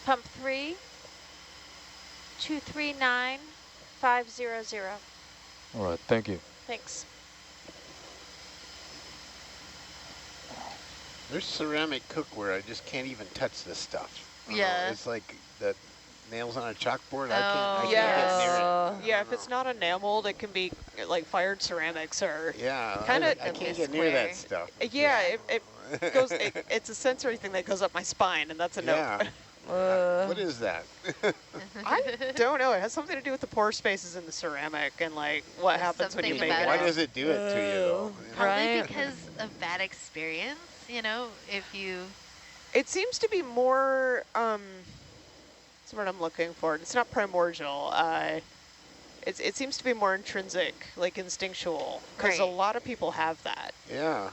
Pump 3, 239-500. All right, thank you. Thanks. There's ceramic cookware. I just can't even touch this stuff. Yeah. It's like the nails on a chalkboard. Oh, I can't yes. get near it. Yeah, if it's not enameled, it can be like fired ceramics or Yeah, kinda- I can't get near that stuff. yeah, it goes. It's a sensory thing that goes up my spine, and that's a Yeah. no. What is that? I don't know. It has something to do with the pore spaces in the ceramic and like what There's happens when you something make it. about Why does it do it to you though? Probably Right. because of bad experience, you know, if you... It seems to be more. That's what I'm looking for. It's not primordial. It seems to be more intrinsic, like instinctual, because a Right. lot of people have that. Yeah.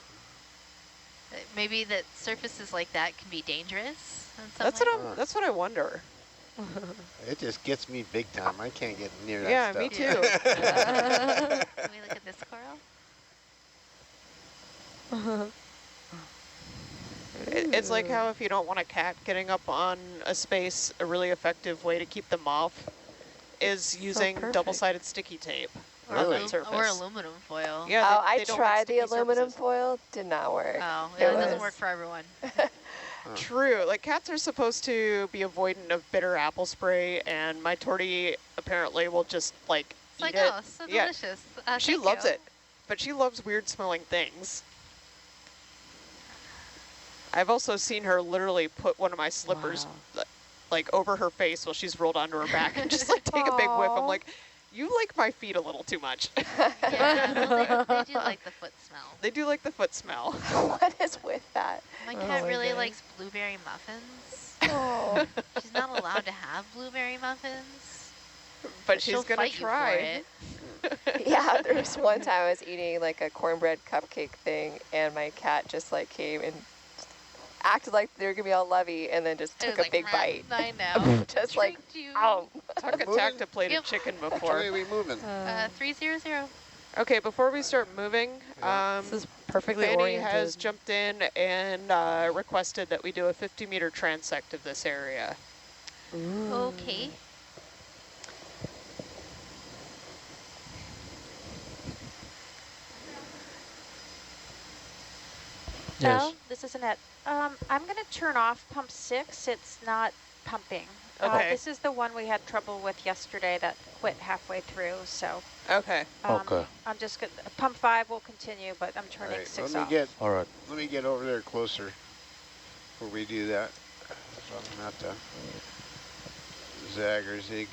Maybe that surfaces like that can be dangerous in some That's way. That's what I wonder. It just gets me big time. I can't get near that Yeah, stuff. me too. Can we look at this coral? It's like how if you don't want a cat getting up on a space, a really effective way to keep them off is using perfect. double-sided sticky tape on Really? that surface. Or aluminum foil. Yeah, Oh, they I don't like tried the sticky aluminum surfaces. foil, did not work. Oh, It yeah, it doesn't was- work for everyone. True. Like cats are supposed to be avoidant of bitter apple spray, and my tortie apparently will just like It's eat like, it. oh, so Yeah. delicious. She Thank loves you. it, but she loves weird smelling things. I've also seen her literally put one of my slippers like over her face while she's rolled onto her back and just like take a big whiff. I'm Aw. like, you like my feet a little too much. Yeah, well, they do like the foot smell. They do like the foot smell. What is with that? My Oh cat my really God. likes blueberry muffins. Oh. She's not allowed to have blueberry muffins. But she's she'll gonna fight you for try. it. Yeah, there was one time I was eating like a cornbread cupcake thing, and my cat just like came and acted like they were gonna be all lovey, and then just It was took a like, big "Meh, bite. I know. Just like, Tricked you. oh. Tuck Moving? attacked a plate Yep. of chicken Which way before. are we moving? 300. Okay, before we start moving, Yeah. This is perfectly Fanny oriented. has jumped in and requested that we do a 50-meter transect of this area. Okay. Yes. Al, this is Annette. I'm going to turn off pump 6. It's not pumping. Okay. This is the one we had trouble with yesterday that quit halfway through. So Okay. Okay. I'm just going to, pump 5 will continue, but I'm All turning right, 6 let off. me get All right. over there closer before we do that. So I'm not to zag or zig.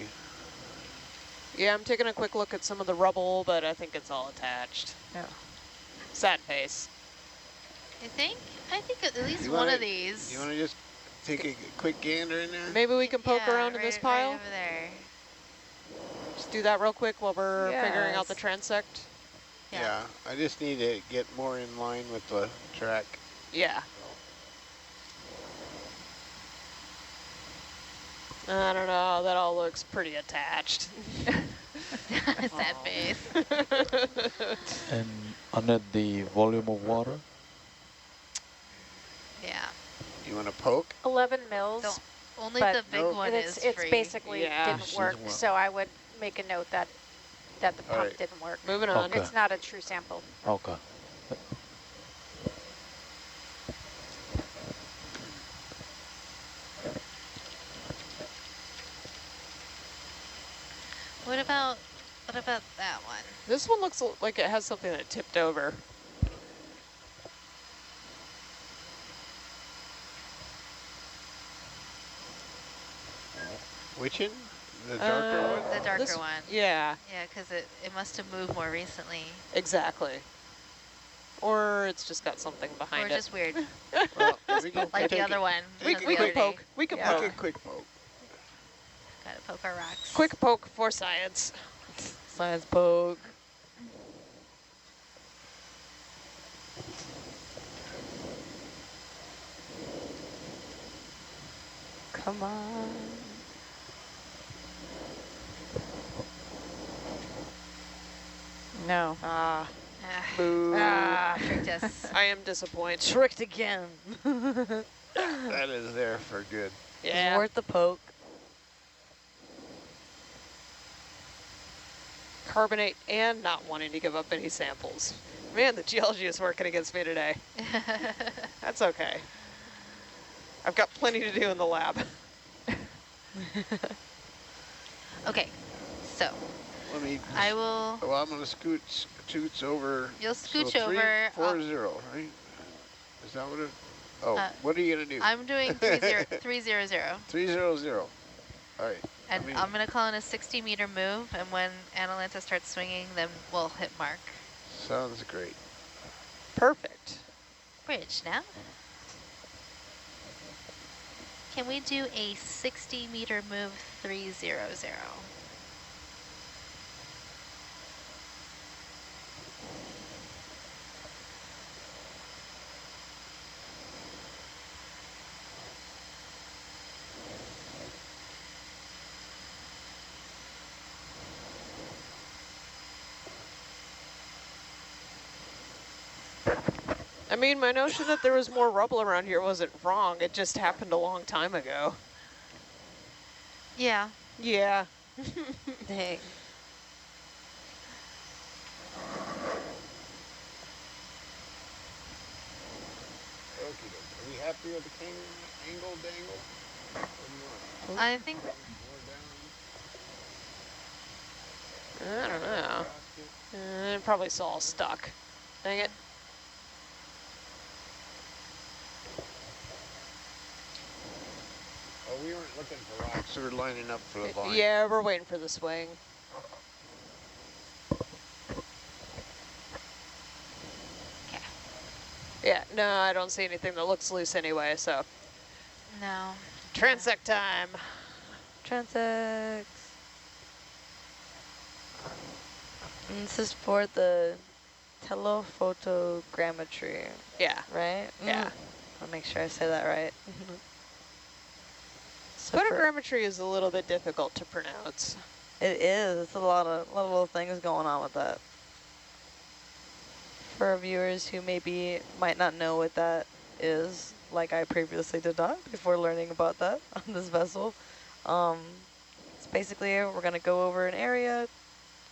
Yeah, I'm taking a quick look at some of the rubble, but I think it's all attached. Yeah. Sad face. I think at least You one wanna- of these. You want to just take a quick gander in there? Maybe we can poke Yeah, around in this right pile. over there. Just do that real quick while we're figuring out Yes. the transect. Yeah, I just need to get more in line with the track. Yeah. I don't know, that all looks pretty attached. Sad face. And Annette, the volume of water? Yeah. You want to poke? 11 mils. Don't, only But the big Nope. one and is it's free. basically Yeah. didn't work, so I would make a note that the All pump right. didn't work. Moving on. Okay. It's not a true sample. Okay. What about that one? This one looks like it has something that tipped over. Which one? The darker one? The darker this- one. Yeah, Yeah, because it must have moved more recently. exactly. Or it's just got something behind Or it. just weird. Well, we can Like the take other it. one. We from can the other day. poke. We can Yeah. Take a poke. quick poke. Gotta poke our rocks. Quick poke for science. Science poke. Come on. No. Ah, Ah, boo. tricked us. I am disappointed. Tricked again. That is there for good. Yeah. Worth the poke. Carbonate and not wanting to give up any samples. Man, the geology is working against me today. That's okay. I've got plenty to do in the lab. Okay, so Let me. I will. Well, I'm gonna scoots over. You'll So scooch over. 340, right? Is that what it? Oh, what are you gonna do? I'm doing 300. 300. All right. And I'm gonna call in a 60-meter move, and when Atalanta starts swinging, then we'll hit mark. Sounds great. Perfect. Bridge now. Can we do a 60-meter move 300? I mean, my notion that there was more rubble around here wasn't wrong. It just happened a long time ago. Yeah. Yeah. Dang. Okay, are we happy with the angle dangle? What do you want? I think. More down? I don't know. It probably saw all stuck. Dang it. Oh, we weren't looking for rocks. We were lining up for the vine. Yeah, we're waiting for the swing. Okay. Yeah, no, I don't see anything that looks loose anyway, so. No. Transect time. Transects. And this is for the telephotogrammetry, Yeah. right? Yeah. I'll make sure I say that right. So for- Photogrammetry is a little bit difficult to pronounce. It is. It's a lot of little things going on with that. For our viewers who might not know what that is, like I previously did not before learning about that on this vessel. It's basically we're going to go over an area,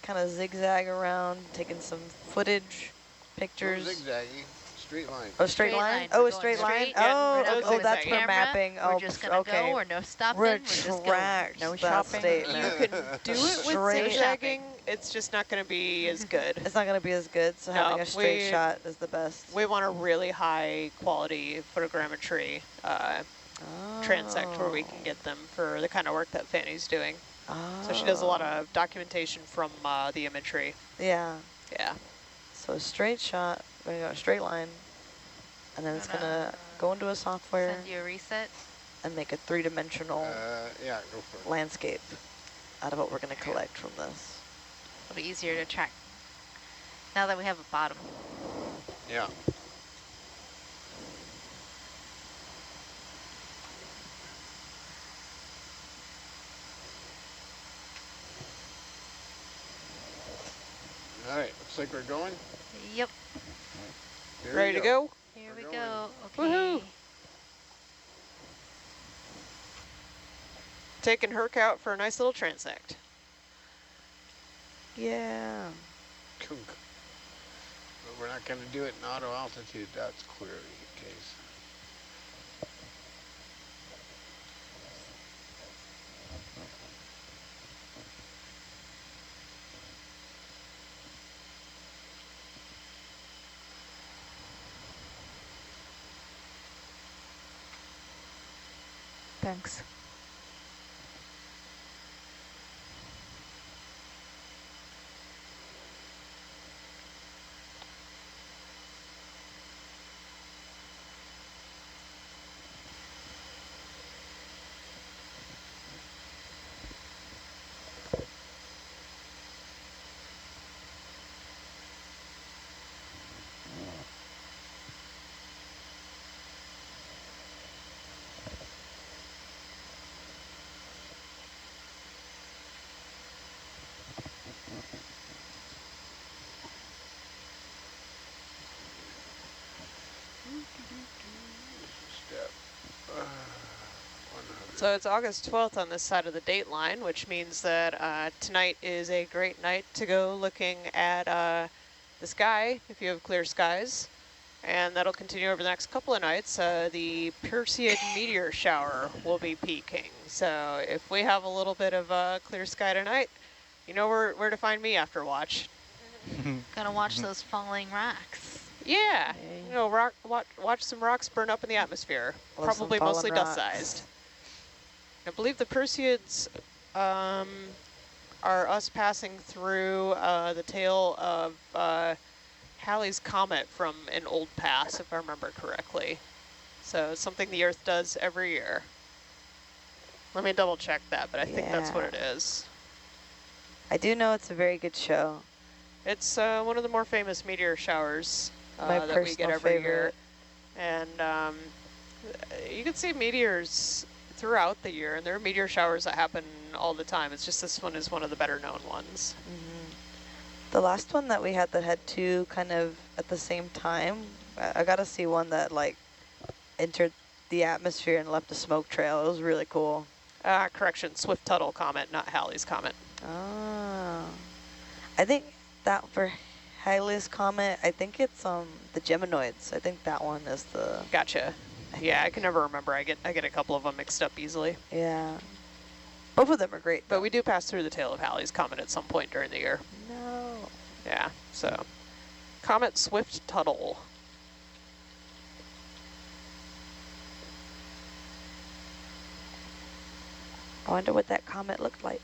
kind of zigzag around, taking some footage, pictures. No zigzagging, straight line. Oh, straight line? Oh, We're a straight going line? straight. Yeah, we're not Oh, going that's with for camera. mapping. We're Oh, just gonna okay. go, or no stopping. We're just going. Retract No that shopping. statement. You can do it with Straight zigzagging. It's just not going to be as good. It's not going to be as good, so No, having a straight shot is the best. We want a really high quality photogrammetry transect where we can get them for the kind of work that Fanny's doing. So she does a lot of documentation from the imagery. Yeah. Yeah. So a straight shot, we're going to go a straight line, and then it's going to go into a software Send you a reset. and make a three-dimensional Yeah, go for it. landscape out of what we're going to collect from this. A little easier to track now that we have a bottom. Yeah. All right, looks like we're going. Yep. There Ready to go? Here We're we going. go. Okay. Woohoo. Taking Herc out for a nice little transect. Yeah. But we're not going to do it in auto altitude. That's clearly the case. Thanks. So it's August 12th on this side of the date line, which means that tonight is a great night to go looking at the sky, if you have clear skies. And that'll continue over the next couple of nights. The Perseid meteor shower will be peaking. So if we have a little bit of clear sky tonight, you know where to find me after watch. Gonna watch those falling rocks. Yeah, Hey. you know, watch some rocks burn up in the atmosphere. Love some Probably fallen mostly rocks. dust-sized. I believe the Perseids are us passing through the tail of Halley's Comet from an old pass, if I remember correctly. So it's something the Earth does every year. Let me double check that, but I think that's what it is. I do know it's a very good show. It's one of the more famous meteor showers My that we get personal every year. favorite. And you can see meteors throughout the year, and there are meteor showers that happen all the time. It's just this one is one of the better known ones. The last one that we had that had two kind of at the same time, I got to see one that like entered the atmosphere and left a smoke trail. It was really cool. Correction, Swift-Tuttle Comet, not Halley's Comet. Oh. I think that for Halley's Comet, I think it's the Geminoids. I think that one is the... Gotcha. Yeah, I can never remember. I get a couple of them mixed up easily. Yeah. Both of them are great, But we do pass through the tail of Halley's Comet at some point during the year. No. Yeah, so Comet Swift-Tuttle. I wonder what that comet looked like.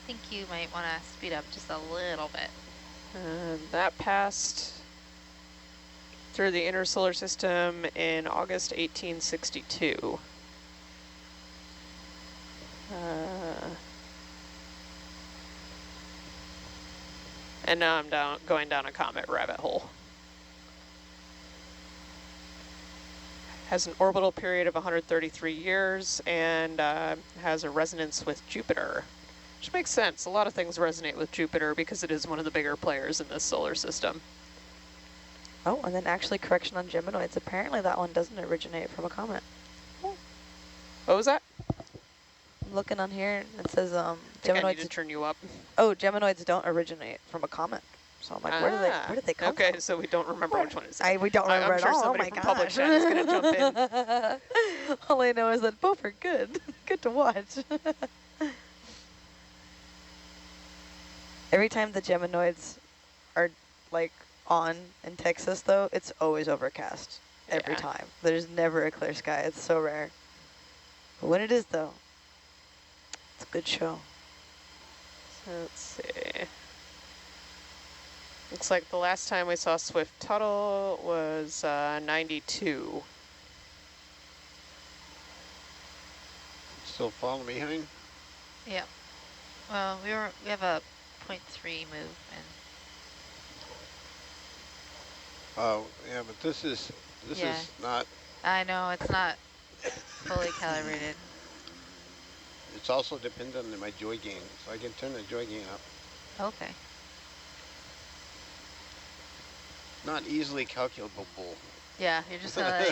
I think you might want to speed up just a little bit. And that passed through the inner solar system in August 1862. And now I'm going down a comet rabbit hole. Has an orbital period of 133 years and has a resonance with Jupiter, which makes sense. A lot of things resonate with Jupiter because it is one of the bigger players in this solar system. Oh, and then actually correction on Geminoids. Apparently that one doesn't originate from a comet. What was that? I'm looking on here and it says I think I need to Geminoids. turn you up. Oh, Geminoids don't originate from a comet. So I'm like, where did they come okay, from? so we don't remember which one it is. We don't remember I'm at sure all. Oh somebody my from Public gosh. Chat is going to jump in. All I know is that both are good. Good to watch. Every time the Geminoids are like on in Texas though, it's always overcast. Every Yeah. time. There's never a clear sky. It's so rare. But when it is though, it's a good show. So let's see. Looks like the last time we saw Swift-Tuttle was 92. Still falling behind? Yep. Well, we have a 0.3 move, and Oh, yeah, but this is Yeah. not, I know it's not fully calibrated. it's also dependent on my joy gain, so I can turn the joy gain up. Okay. Not easily calculable. Yeah, you're just gonna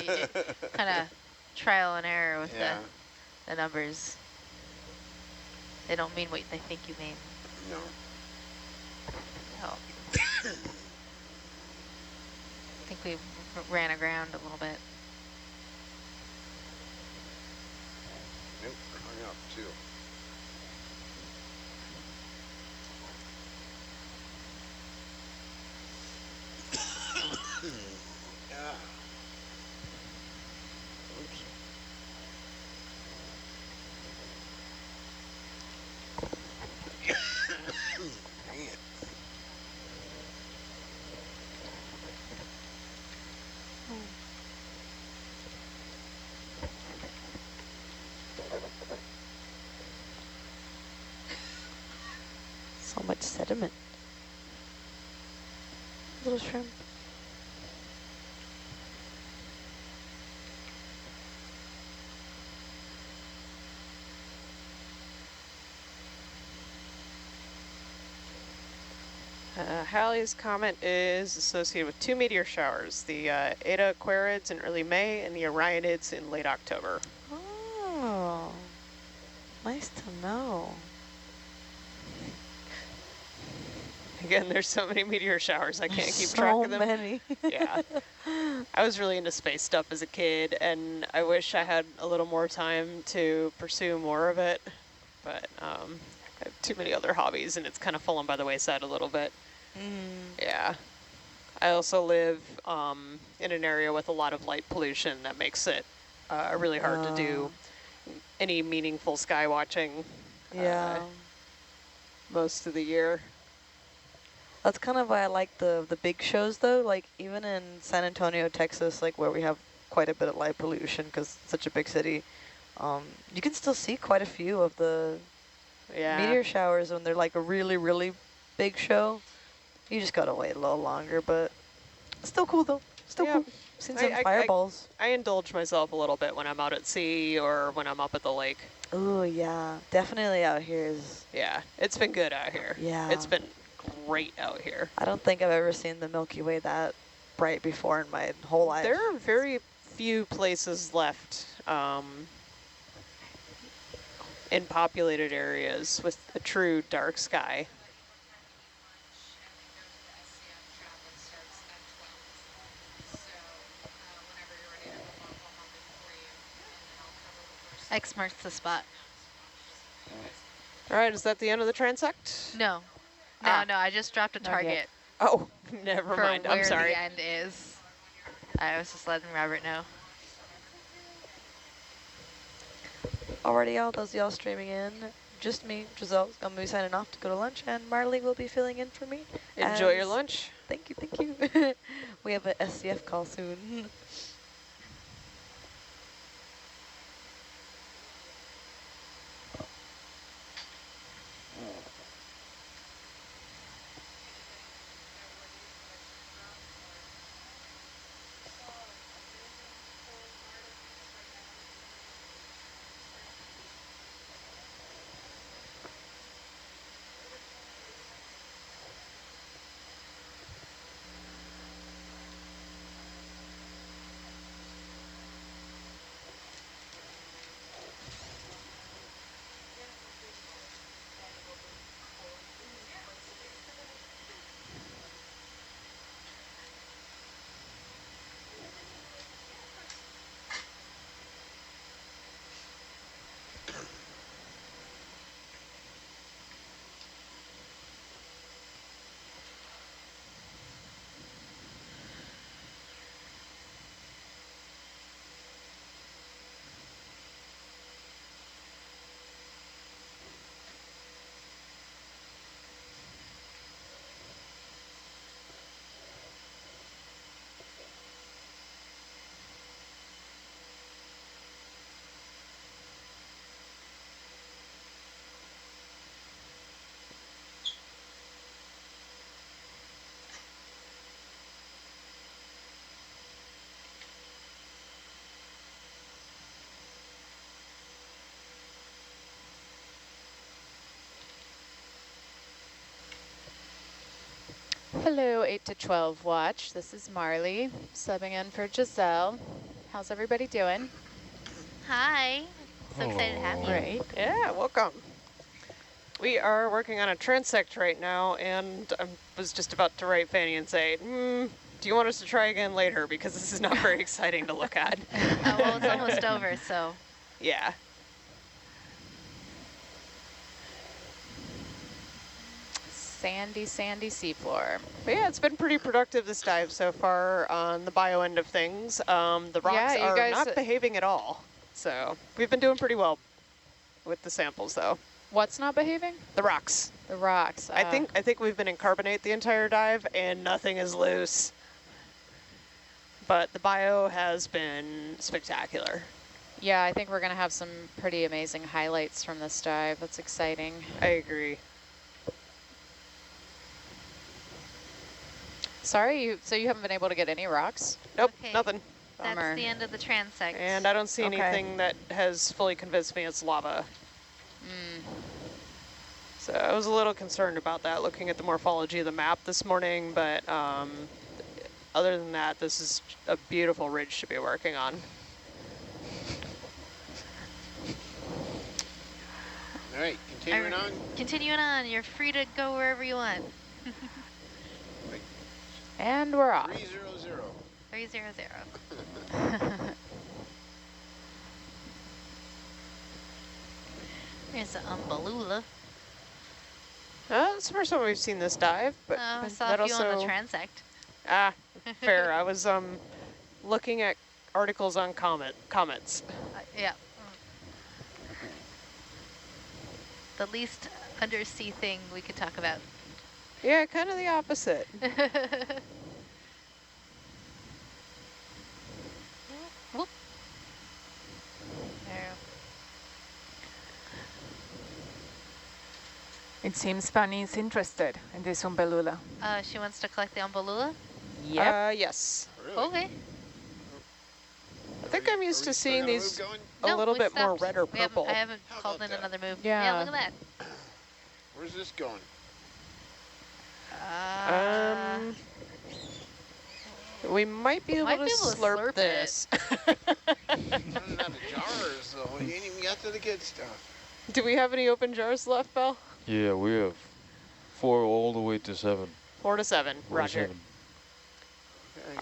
kind of trial and error with Yeah, the numbers. They don't mean what they think you mean. no. Oh. I think we ran aground a little bit. Nope, hung up too. Yeah. Oops. Dang it. So much sediment. Little shrimp. Halley's Comet is associated with two meteor showers, the Eta Aquarids in early May and the Orionids in late October. Again, there's so many meteor showers, I can't keep So track of them. many. Yeah. I was really into space stuff as a kid, and I wish I had a little more time to pursue more of it. But I have too many other hobbies, and it's kind of fallen by the wayside a little bit. Yeah. I also live in an area with a lot of light pollution that makes it really hard to do any meaningful sky watching Yeah. most of the year. That's kind of why I like the big shows though, like even in San Antonio, Texas, like where we have quite a bit of light pollution because it's such a big city, you can still see quite a few of the meteor showers when they're like a really, really big show. You just gotta wait a little longer, but still cool though. Still cool. Seen some fireballs. I indulge myself a little bit when I'm out at sea or when I'm up at the lake. Oh yeah, definitely out here is. Yeah, it's been good out here. Yeah. It's been great out here. I don't think I've ever seen the Milky Way that bright before in my whole life. There are very few places left in populated areas with a true dark sky. X marks the spot. All right, is that the end of the transect? No. No, no, I just dropped a target Oh, never for mind. where I'm sorry. the end is. I was just letting Robert know. Alrighty, y'all, those y'all streaming in. Just me, Giselle's gonna be signing off to go to lunch, and Marley will be filling in for me. Enjoy your lunch. Thank you, thank you. We have an SCF call soon. Hello, 8 to 12 watch. This is Marley, subbing in for Giselle. How's everybody doing? Hi. So excited to have you. Great. Yeah, welcome. We are working on a transect right now, and I was just about to write Fanny and say, do you want us to try again later? Because this is not very exciting to look at. Oh, well, it's almost over, so. Yeah. Sandy, sandy seafloor. But yeah, it's been pretty productive this dive so far on the bio end of things. The rocks Yeah, you are guys- not behaving at all. So we've been doing pretty well with the samples though. What's not behaving? The rocks. The rocks. I think we've been in carbonate the entire dive and nothing is loose. But the bio has been spectacular. Yeah, I think we're going to have some pretty amazing highlights from this dive. That's exciting. I agree. Sorry, so you haven't been able to get any rocks? Nope, Okay. nothing. That's Bummer. the end of the transect. And I don't see Okay. anything that has fully convinced me it's lava. So I was a little concerned about that looking at the morphology of the map this morning, but other than that, this is a beautiful ridge to be working on. All right, continuing on. Continuing on, you're free to go wherever you want. And we're off. 300. 300. There's the Umbellula. It's the first time we've seen this dive, but I saw that a few on the also transect. fair. I was looking at articles on comets. Yeah. The least undersea thing we could talk about. Yeah, kind of the opposite. Whoop. There. It seems Fanny is interested in this Umbellula. She wants to collect the Umbellula? Yep. Yes. Really? Okay. I think I'm used to seeing these a No, little we bit more stopped. red or I purple. haven't How called about in that? another move. Yeah. Look at Where's this going? that. We might be able Might to be able to slurp slurp this. Running out of jars, though. You ain't even got to the good stuff. Do we have any open jars left, Belle? Yeah, we have 4 all the way to 7. 4 to 7. 4 to Roger. 7.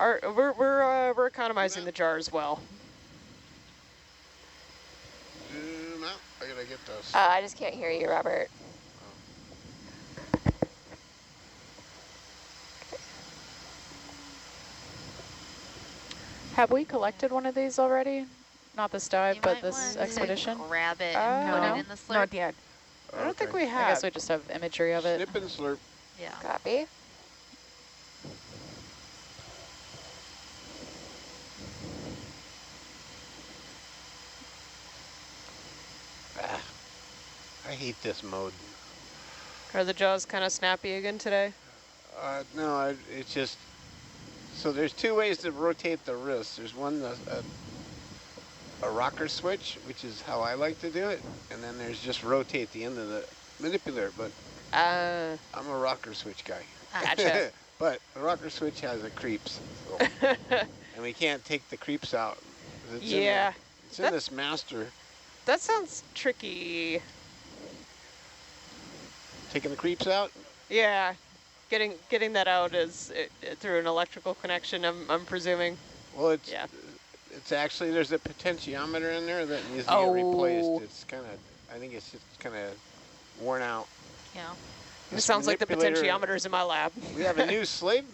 Okay. We're economizing the jars well. Zoom out. I gotta get those. I just can't hear you, Robert. Have we collected one of these already? Not this dive, You but might this want to expedition? grab it and put No, it in the slurp. not yet. I don't think Okay. we I have. guess we just have imagery of it. Snip and slurp. Yeah. Copy. I hate this mode. Are the jaws kind of snappy again today? No, it's just, so there's 2 ways to rotate the wrist. There's one, a rocker switch, which is how I like to do it. And then there's just rotate the end of the manipulator, but I'm a rocker switch guy. Gotcha. But the rocker switch has the creeps, so, and we can't take the creeps out. It's Yeah. it's in this master. That sounds tricky. Taking the creeps out? Yeah. Getting that out is through an electrical connection, I'm presuming. Well, it's Yeah. it's actually, there's a potentiometer in there that needs to Oh. get replaced. It's kind of, I think it's just kind of worn out. Yeah. It This sounds like the manipulator- potentiometer's in my lab. We have a new slave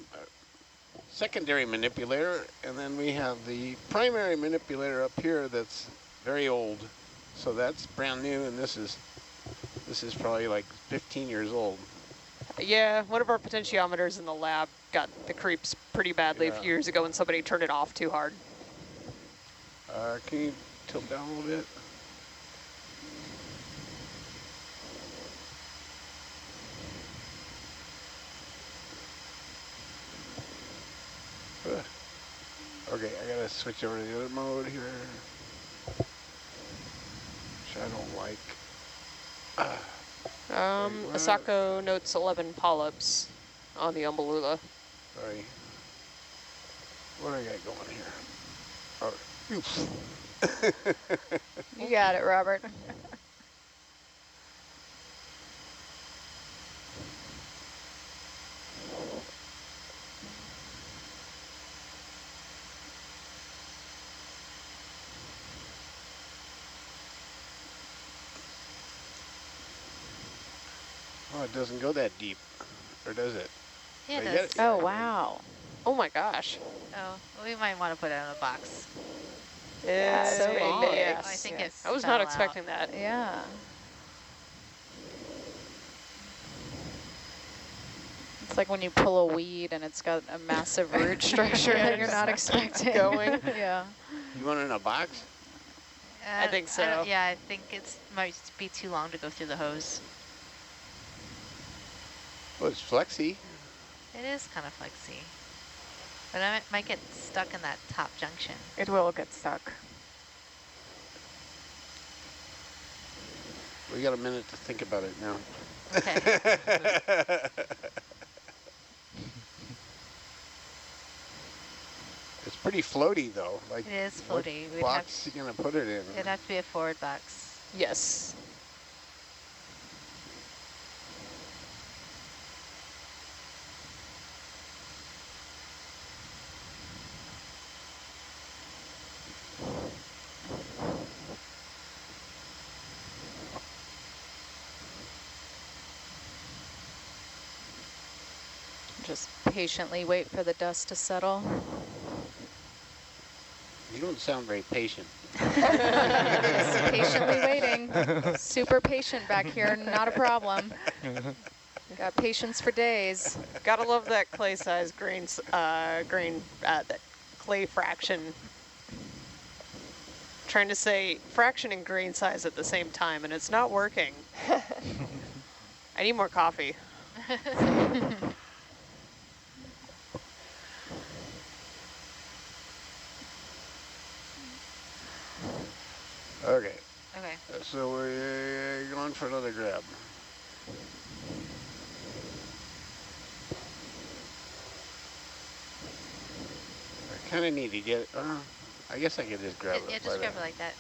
secondary manipulator, and then we have the primary manipulator up here that's very old. So that's brand new, and this is probably like 15 years old. Yeah, one of our potentiometers in the lab got the creeps pretty badly a Yeah. few years ago when somebody turned it off too hard. Can you tilt down a little bit? Okay, I gotta switch over to the other mode here, which I don't like. Wait, Asako notes 11 polyps on the Umbellula. Sorry. What do I got going here? Oh, oops. You got it, Robert. Oh, it doesn't go that deep, or does it? Yeah, I it get does. it. Oh, wow. Oh my gosh. Oh, we might want to put it in a box. Yeah, It's so big. big. Yes. I think yes. it I was fell not out. expecting that. Yeah. It's like when you pull a weed and it's got a massive root structure that you're not expecting. Going. Yeah. You want it in a box? I think so. Yeah, I think it's might be too long to go through the hose. Well, it's flexy. It is kind of flexy. But I might get stuck in that top junction. It will get stuck. We got a minute to think about it now. Okay. It's pretty floaty though. Like, It is what floaty. We'd box you gonna put it in? It'd have to be a forward box. Yes. Just patiently wait for the dust to settle. You don't sound very patient. Just patiently waiting. Super patient back here, not a problem. Got patience for days. Gotta love that clay size that clay fraction. Trying to say fraction and grain size at the same time, and it's not working. I need more coffee. Okay, Okay. so we're going for another grab. I kind of need to get, I guess I could just grab it. Yeah, just grab it like that.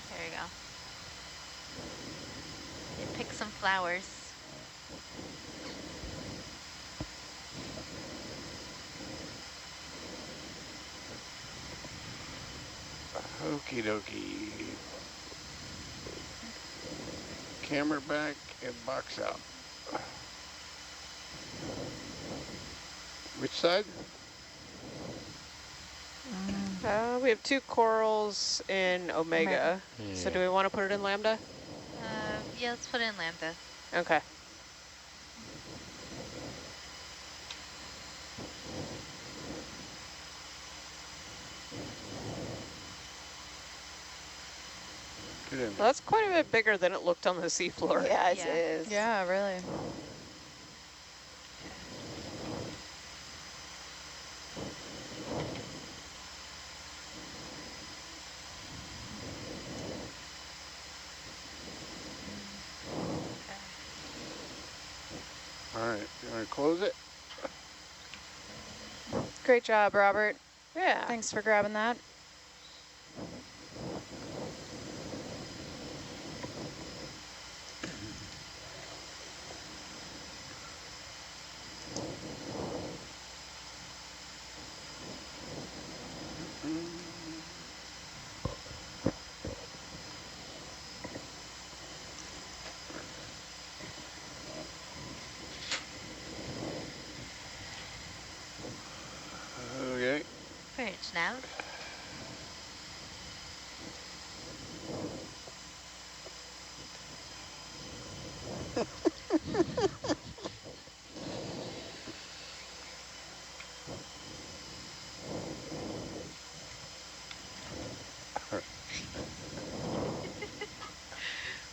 There you go. And pick some flowers. Okie dokie. Camera back and box out. Which side? We have 2 corals in Omega. So do we want to put it in Lambda? Yeah, let's put it in Lambda. Okay. Well, that's quite a bit bigger than it looked on the seafloor. Yeah, it Yeah. is. Yeah, really. All right, you want to close it? Great job, Robert. Yeah. Thanks for grabbing that. Okay. Bridge now.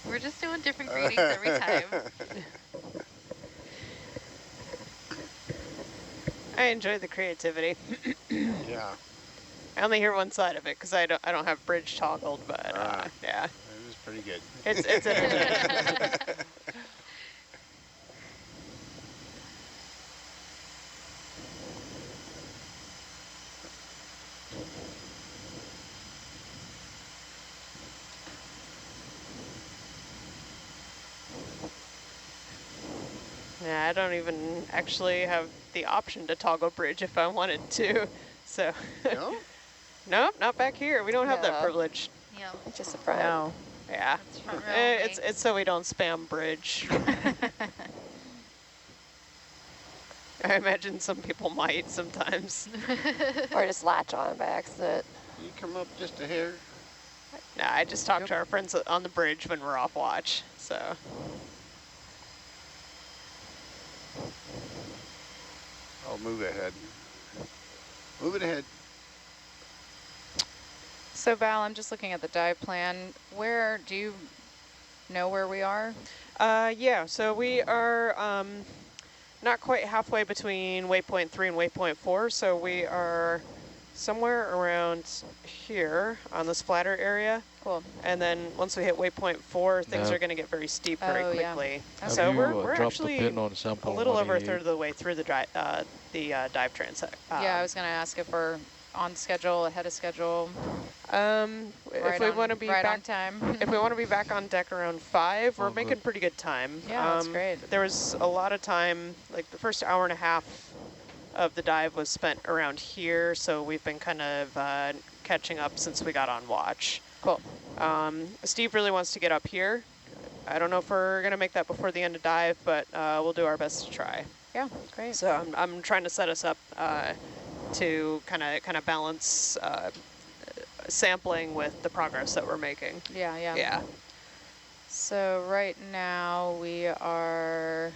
We're just doing different greetings every time. I enjoy the creativity. Yeah, I only hear one side of it because I don't have bridge toggled, but yeah, it was pretty good. it's entertaining. Yeah, I don't even actually have the option to toggle bridge if I wanted to. So No? nope, not back here. We don't have that No. privilege. Yeah. Just a front. No. Yeah, That's front row only. it's so we don't spam bridge. I imagine some people might sometimes. Or just latch on by accident. Can you come up just a hair? Nah, I just talk to our friends on the bridge when we're off watch. So I'll move ahead. Move it ahead. So Val, I'm just looking at the dive plan. Where, do you know where we are? yeah, so we are not quite halfway between waypoint 3 and waypoint 4, so we are somewhere around here on the splatter area. Cool. And then once we hit waypoint 4, things Yeah. are going to get very steep very Oh, yeah. quickly. Have So you, we're dropped the actually pin on a sample little over a 188? third of the way through the dive transect. Yeah, I was going to ask if we're on schedule, ahead of schedule, If we want to be right on back, time. if we want to be back on deck around 5, we're Oh, making good. pretty good time. Yeah, that's great. There was a lot of time, like the first hour and a half of the dive was spent around here, so we've been kind of catching up since we got on watch. Cool. Steve really wants to get up here. I don't know if we're going to make that before the end of dive, but we'll do our best to try. Yeah, great. So I'm trying to set us up to kind of balance sampling with the progress that we're making. Yeah, yeah. Yeah. So right now we are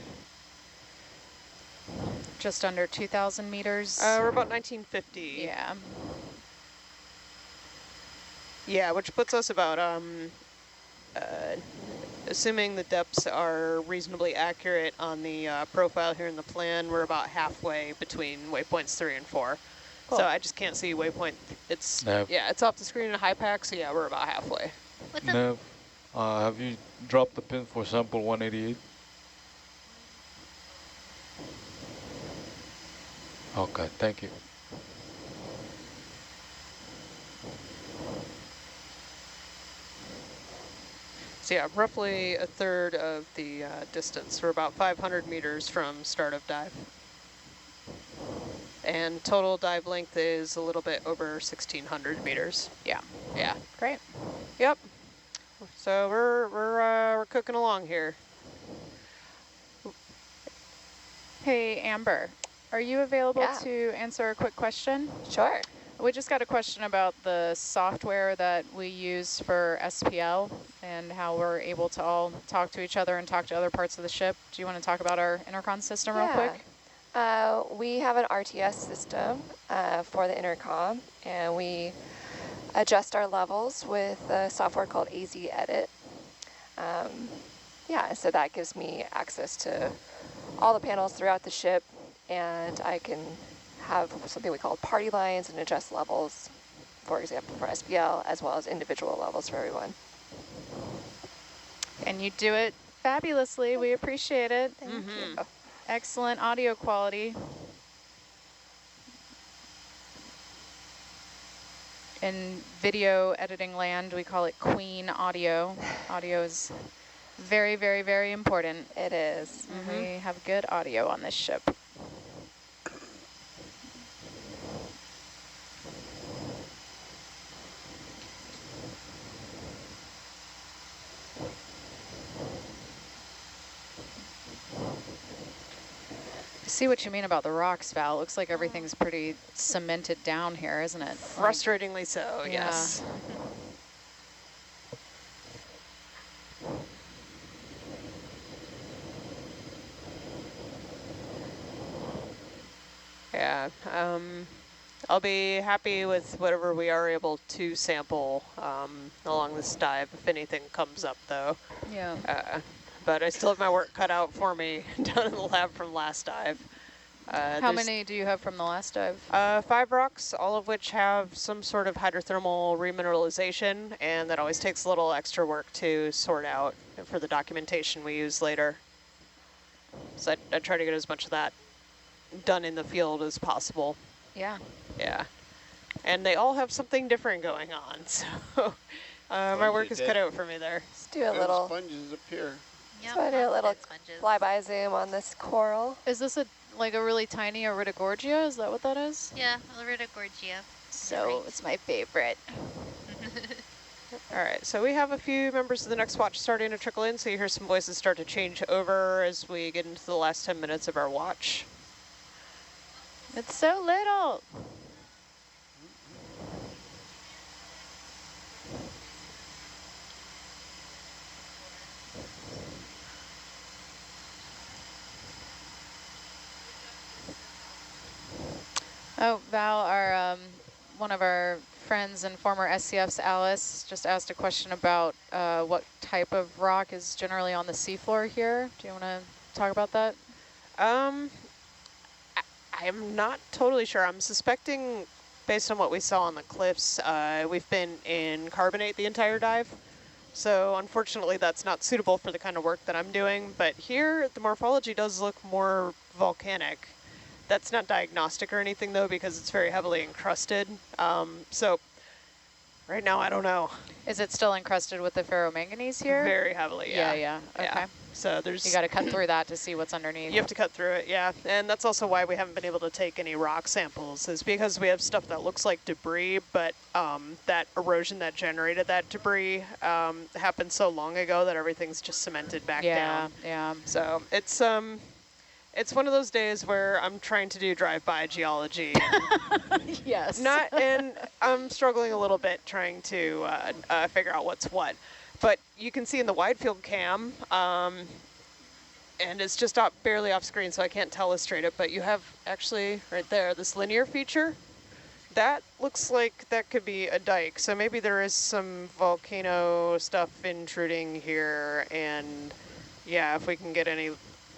just under 2,000 meters. We're about 1950. Yeah. Yeah, which puts us about, assuming the depths are reasonably accurate on the profile here in the plan, we're about halfway between waypoints 3 and 4. Cool. So I just can't see waypoint. It's it's off the screen in a high pack, so yeah, we're about halfway. Nev, have you dropped the pin for sample 188? Okay, thank you. So yeah, roughly a third of the distance. We're about 500 meters from start of dive. And total dive length is a little bit over 1,600 meters. Yeah. Yeah. Great. Yep. So we're cooking along here. Hey, Amber, are you available Yeah. to answer a quick question? Sure. We just got a question about the software that we use for SPL and how we're able to all talk to each other and talk to other parts of the ship. Do you want to talk about our intercom system real quick? We have an RTS system for the intercom, and we adjust our levels with a software called AZ Edit. Yeah, so that gives me access to all the panels throughout the ship, and I can have something we call party lines and adjust levels, for example, for SPL, as well as individual levels for everyone. And you do it fabulously. We appreciate it. Thank you. Excellent audio quality. In video editing land, we call it Queen Audio. Audio is very, very, very important. It is. We have good audio on this ship. I see what you mean about the rocks, Val. It looks like everything's pretty cemented down here, isn't it? Frustratingly so, Yeah. yes. Yeah, I'll be happy with whatever we are able to sample along this dive, if anything comes up though. Yeah. But I still have my work cut out for me down in the lab from last dive. How many do you have from the last dive? 5 rocks, all of which have some sort of hydrothermal remineralization, and that always takes a little extra work to sort out for the documentation we use later. So I try to get as much of that done in the field as possible. Yeah. Yeah. And they all have something different going on, so my work is cut out for me there. Let's do a little, sponges appear. Yep, so I do a little sponges. flyby zoom on this coral. Is this like a really tiny Iridogorgia? Is that what that is? Yeah, Iridogorgia. So it's my favorite. All right, so we have a few members of the next watch starting to trickle in, so you hear some voices start to change over as we get into the last 10 minutes of our watch. It's so little. Oh, Val, our one of our friends and former SCFs, Alice, just asked a question about what type of rock is generally on the seafloor here. Do you want to talk about that? I'm not totally sure. I'm suspecting, based on what we saw on the cliffs, we've been in carbonate the entire dive. So unfortunately, that's not suitable for the kind of work that I'm doing. But here, the morphology does look more volcanic. That's not diagnostic or anything, though, because it's very heavily encrusted. So Right now, I don't know. Is it still encrusted with the ferromanganese here? Very heavily, yeah. Yeah, okay. Yeah. So there's... You got to cut through that to see what's underneath. You have to cut through it, yeah. And that's also why we haven't been able to take any rock samples, is because we have stuff that looks like debris, but that erosion that generated that debris happened so long ago that everything's just cemented back down. Yeah. So it's one of those days where I'm trying to do drive-by geology. Yes. And I'm struggling a little bit trying to figure out what's what. But you can see in the wide field cam, and it's just barely off screen, so I can't tell straight up, but you have actually right there, this linear feature. That looks like that could be a dike. So maybe there is some volcano stuff intruding here, and yeah, if we can get any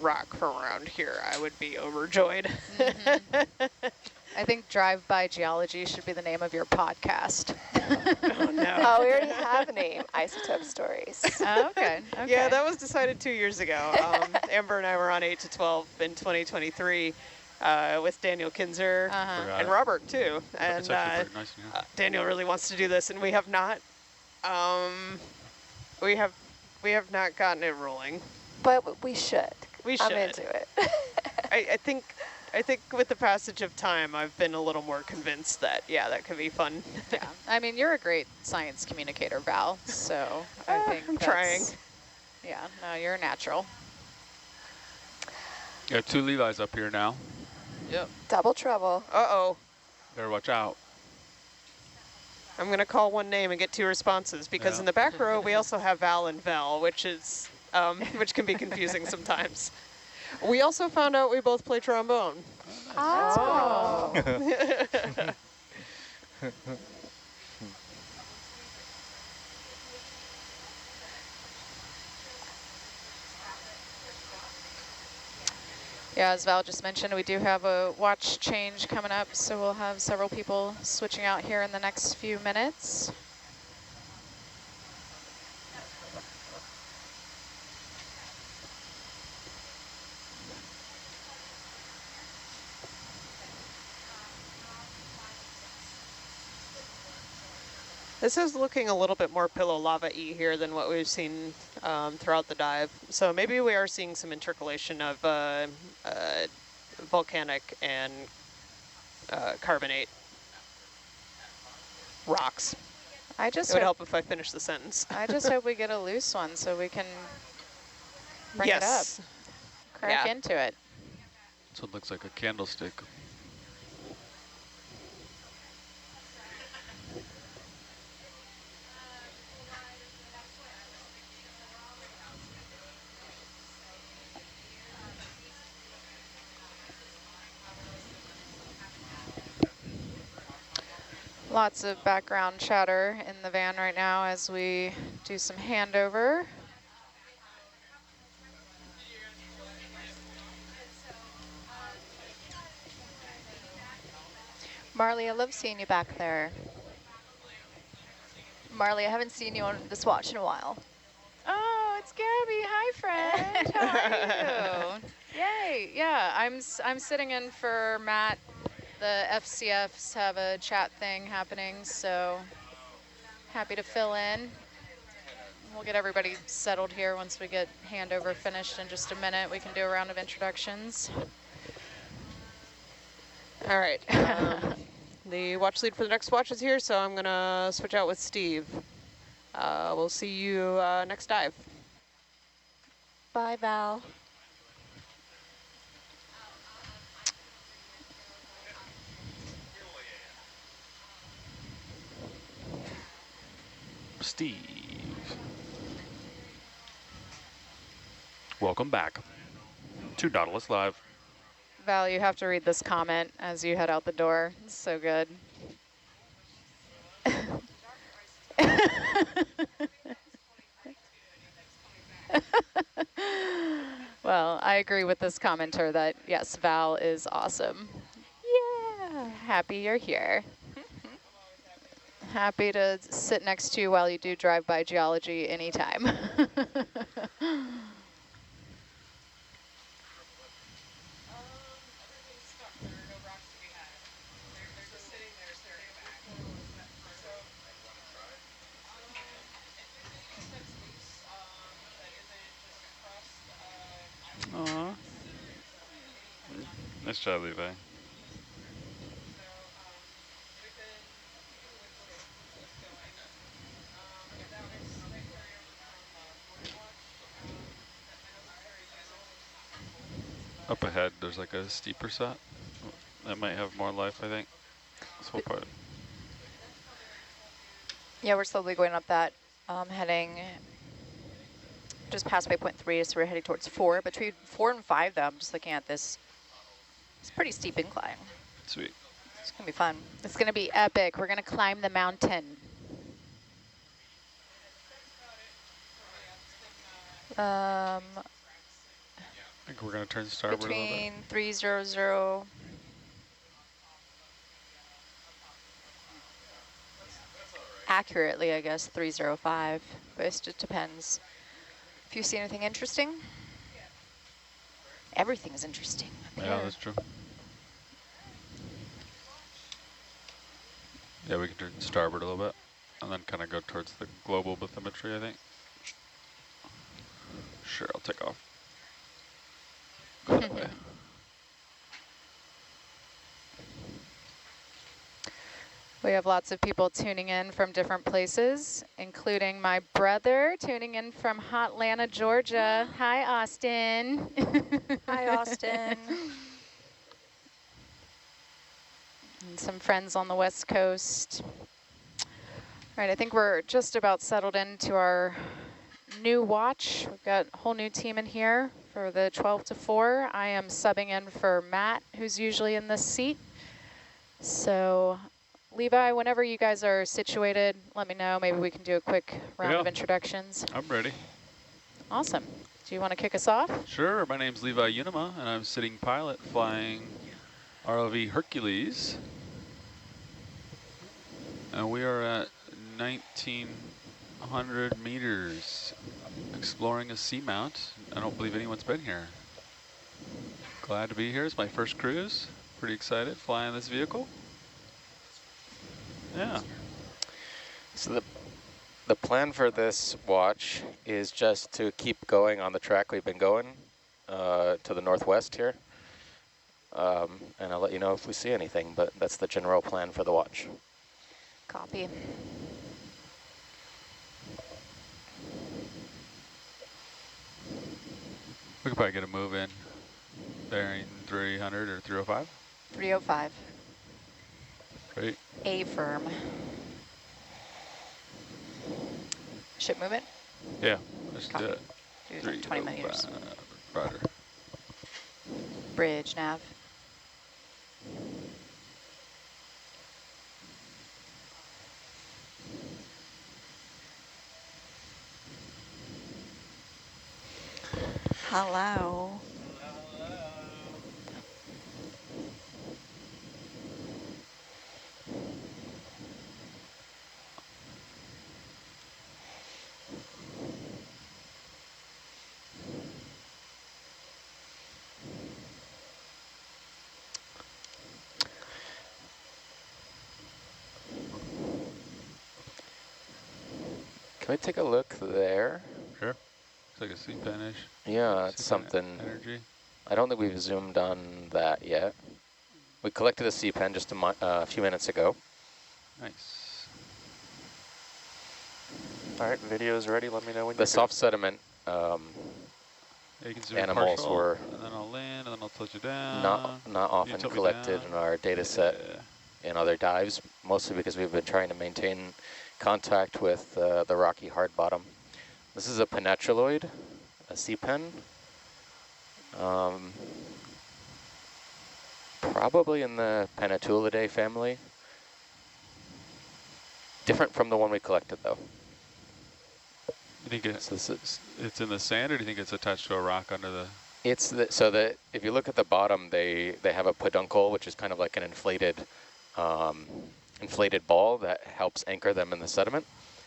rock from around here, I would be overjoyed. I think drive-by geology should be the name of your podcast. Oh, no. Oh, we already have a name, Isotope Stories. Okay. Yeah, that was decided 2 years ago. Amber and I were on 8 to 12 in 2023 with Daniel Kinzer and Robert too. And it's actually pretty nice, yeah. Daniel really wants to do this, and we have not. We have not gotten it rolling. But we should. We should. I'm into it. I think with the passage of time, I've been a little more convinced that, yeah, that could be fun. Yeah, I mean, you're a great science communicator, Val, so I think I'm trying. Yeah, no, you're a natural. You have 2 Levi's up here now. Yep. Double trouble. Uh-oh. Better watch out. I'm going to call one name and get 2 responses, because in the back row, we also have Val and Vel, which is which can be confusing sometimes. We also found out we both play trombone. Oh. Yeah, as Val just mentioned, we do have a watch change coming up, so we'll have several people switching out here in the next few minutes. This is looking a little bit more pillow lava-y here than what we've seen throughout the dive. So maybe we are seeing some intercalation of volcanic and carbonate rocks. It would help if I finish the sentence. I just hope we get a loose one so we can bring it up. Crack into it. So it looks like a candlestick. Lots of background chatter in the van right now as we do some handover. Marley, I love seeing you back there. Marley, I haven't seen you on this watch in a while. Oh, it's Gabby. Hi, friend. How are you? Yay. Yeah, I'm sitting in for Matt. The FCFs have a chat thing happening, so happy to fill in. We'll get everybody settled here once we get handover finished in just a minute. We can do a round of introductions. All right. The watch lead for the next watch is here, so I'm going to switch out with Steve. We'll see you next dive. Bye, Val. Steve. Welcome back to Nautilus Live. Val, you have to read this comment as you head out the door. It's so good. Well, I agree with this commenter that, yes, Val is awesome. Yeah, happy you're here. Happy to sit next to you while you do drive-by geology anytime. Nice job, Levi. Up ahead, there's like a steeper set. That might have more life, I think. So we'll put Yeah, we're slowly going up that, heading just past waypoint 3, so we're heading towards 4. Between 4 and 5, though, I'm just looking at this. It's a pretty steep incline. sweet. It's going to be fun. It's going to be epic. We're going to climb the mountain. I think we're going to turn starboard a little bit. Between 300. Accurately, I guess, 305, but it just depends. If you see anything interesting, everything's interesting. Yeah, that's true. Yeah, we can turn starboard a little bit and then kind of go towards the global bathymetry, I think. Sure, I'll take off. Go that way. We have lots of people tuning in from different places, including my brother tuning in from Hotlanta, Georgia. Hi, Austin. Hi, Austin. And some friends on the West Coast. All right, I think we're just about settled into our new watch. We've got a whole new team in here for the 12 to 4. I am subbing in for Matt, who's usually in this seat. So Levi, whenever you guys are situated, let me know. Maybe we can do a quick round of introductions. I'm ready. Awesome. Do you want to kick us off? Sure. My name's Levi Unima, and I'm sitting pilot flying ROV Hercules. And we are at 1,900 meters exploring a seamount. I don't believe anyone's been here. Glad to be here. It's my first cruise. Pretty excited flying this vehicle. Yeah. So the plan for this watch is just to keep going on the track we've been going to the northwest here. And I'll let you know if we see anything, but that's the general plan for the watch. Copy. We could probably get a move in. Bearing 300 or 305. 305. Great. A firm. Ship movement? Yeah, let's Copy. do it. Do like 20 meters. Roger. Bridge nav. Hello. Can we take a look there? Sure. It's like a C-pen-ish. Yeah, it's something. Energy. I don't think we've zoomed on that yet. We collected a C-pen just a few minutes ago. Nice. All right, video's ready. Let me know when The you're soft sediment Yeah, you can zoom animals partial, were and then I'll land, and then I'll tilt you down. not often tilt me collected down. in our data set in other dives, mostly because we've been trying to maintain contact with the rocky hard bottom. This is a pennatulidae, a C-pen. Probably in the pennatulidae family. Different from the one we collected, though. You think it's in the sand, or do you think it's attached to a rock under the... It's so that if you look at the bottom, they have a peduncle, which is kind of like an inflated ball that helps anchor them in the sediment.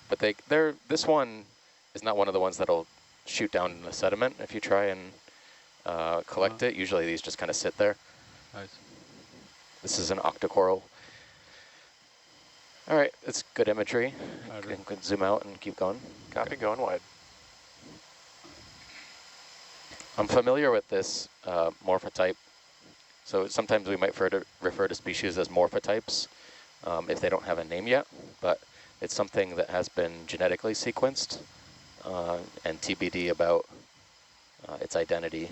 But this one is not one of the ones that'll shoot down in the sediment if you try and collect it. Usually these just kind of sit there. Nice. This is an octocoral. All right, it's good imagery. You can zoom out and keep going. Copy, going wide. I'm familiar with this morphotype So sometimes we might refer to species as morphotypes if they don't have a name yet, but it's something that has been genetically sequenced and TBD about its identity.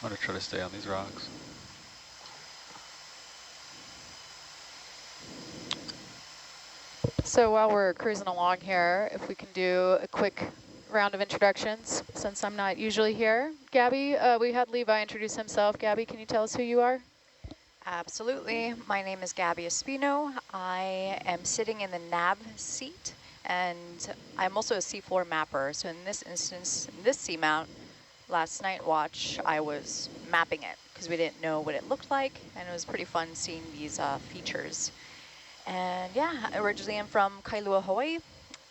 I'm going to try to stay on these rocks. So while we're cruising along here, if we can do a quick round of introductions, since I'm not usually here. Gabby, we had Levi introduce himself. Gabby, can you tell us who you are? Absolutely. My name is Gabby Espino. I am sitting in the nav seat, and I'm also a seafloor mapper. So in this instance, in this seamount, last night watch, I was mapping it because we didn't know what it looked like, and it was pretty fun seeing these features. And yeah, originally I'm from Kailua, Hawaii,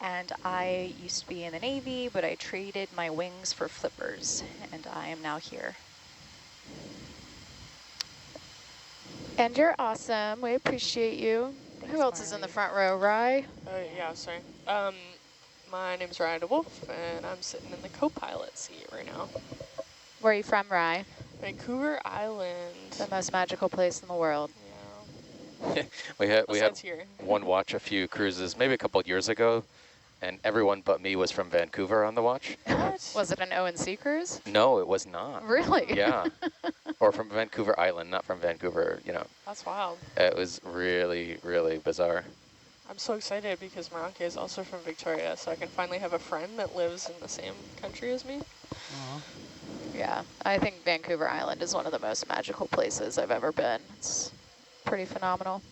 and I used to be in the Navy, but I traded my wings for flippers, and I am now here. And you're awesome. We appreciate you. Thanks, Who else is in the front row? Rye? Yeah, sorry. My name's Rye DeWolf, and I'm sitting in the co-pilot seat right now. Where are you from, Rye? Vancouver Island. The most magical place in the world. Yeah. we had here. one watch a few cruises, maybe a couple of years ago, and everyone but me was from Vancouver on the watch. Was it an O&C cruise? No, it was not. Really? Yeah. Or from Vancouver Island, not from Vancouver, you know. That's wild. It was really, really bizarre. I'm so excited because Maranke is also from Victoria, so I can finally have a friend that lives in the same country as me. Yeah, I think Vancouver Island is one of the most magical places I've ever been. It's pretty phenomenal.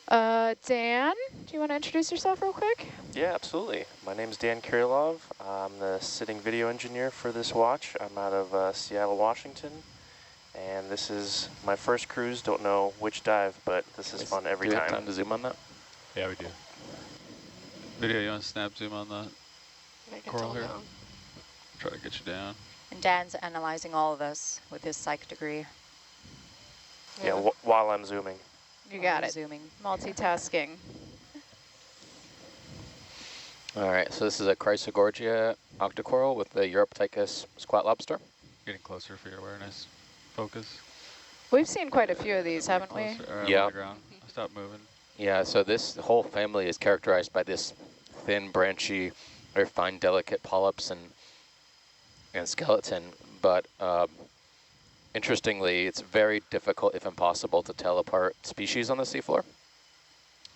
Dan, do you want to introduce yourself real quick? Yeah, absolutely. My name is Dan Kirilov. I'm the sitting video engineer for this watch. I'm out of Seattle, Washington, and this is my first cruise. Don't know which dive, but this is fun every time. Do we have time to zoom on that? Yeah, we do. Video, you want to snap zoom on the coral here? Try to get you down. And Dan's analyzing all of this with his psych degree. Yeah, while I'm zooming. You got it. Zooming. Multitasking. All right, so this is a chrysogorgia octocoral with the uroptychus squat lobster. Getting closer for your awareness. Focus. We've seen quite a few of these, haven't we? Yeah. Stop moving. Yeah, so this whole family is characterized by this thin, branchy, very fine, delicate polyps and skeleton, but interestingly, it's very difficult, if impossible, to tell apart species on the seafloor.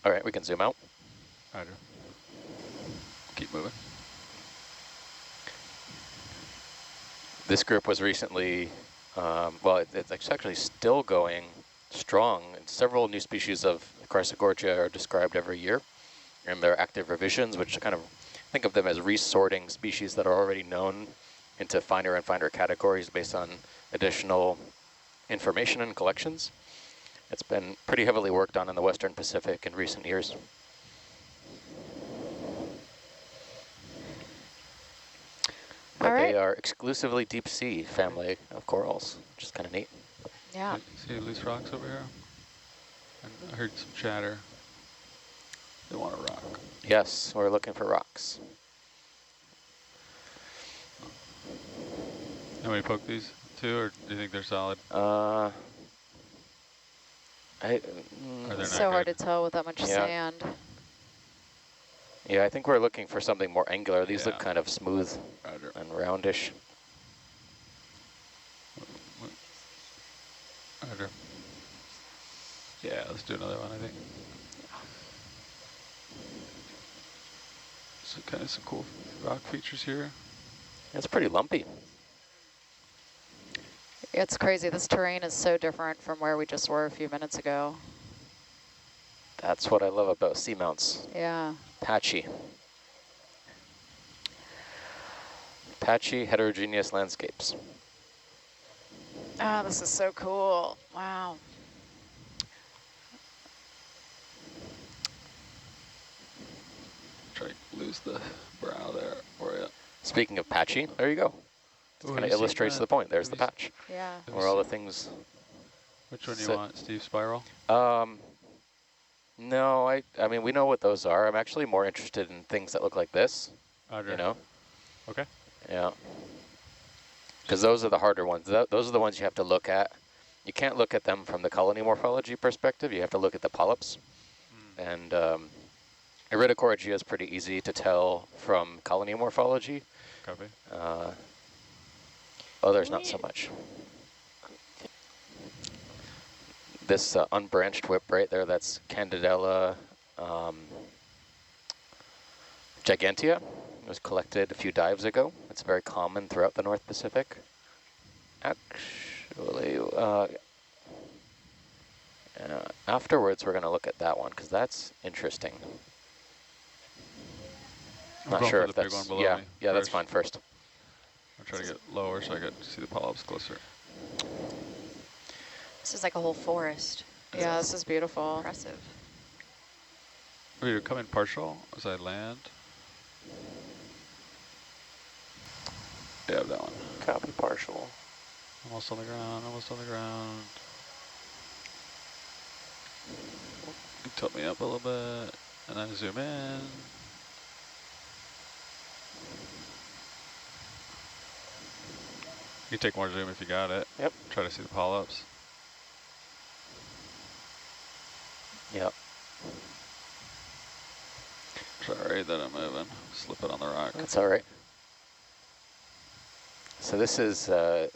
All right, we can zoom out. Roger. Keep moving. This group was recently, well, it's actually still going strong. And several new species of chrysogorgia are described every year, and they're active revisions, which kind of think of them as resorting species that are already known into finer and finer categories based on additional information and collections. It's been pretty heavily worked on in the Western Pacific in recent years. But they are exclusively deep sea family of corals, which is kind of neat. Yeah. See loose rocks over here? I heard some chatter. They want a rock. Yes, we're looking for rocks. How many poke these two, or do you think they're solid? It's so hard to tell with that much sand. Yeah, I think we're looking for something more angular. These look kind of smooth and roundish. Roger. Yeah, let's do another one, I think. So kind of some cool rock features here. It's pretty lumpy. It's crazy. This terrain is so different from where we just were a few minutes ago. That's what I love about seamounts. Yeah. Patchy. Patchy, heterogeneous landscapes. Oh, this is so cool. Wow. Try to lose the brow there for you. Speaking of patchy, there you go. This kind of illustrates the point. There's the patch. Yeah. Where all the things. Which one do you want, Steve? Spiral? No, I mean, we know what those are. I'm actually more interested in things that look like this, Roger. you know? Okay. Yeah. Because those are the harder ones. Those are the ones you have to look at. You can't look at them from the colony morphology perspective. You have to look at the polyps. And Iridochorgia is pretty easy to tell from colony morphology. Copy. Others not so much. This unbranched whip right there, that's Candidella gigantia. It was collected a few dives ago. It's very common throughout the North Pacific. Actually, afterwards we're going to look at that one because that's interesting. Not sure if that's, yeah, that's fine first. I'll try to get lower so I can see the polyps closer. This is like a whole forest. Yeah, this is beautiful. Impressive. Are you coming partial as I land? Yeah, that one. Copy partial. Almost on the ground, almost on the ground. You tilt me up a little bit, and then zoom in. You can take more zoom if you got it. Yep. Try to see the polyps. Yep. Sorry that I'm moving. Slip it on the rock. That's all right. So this is an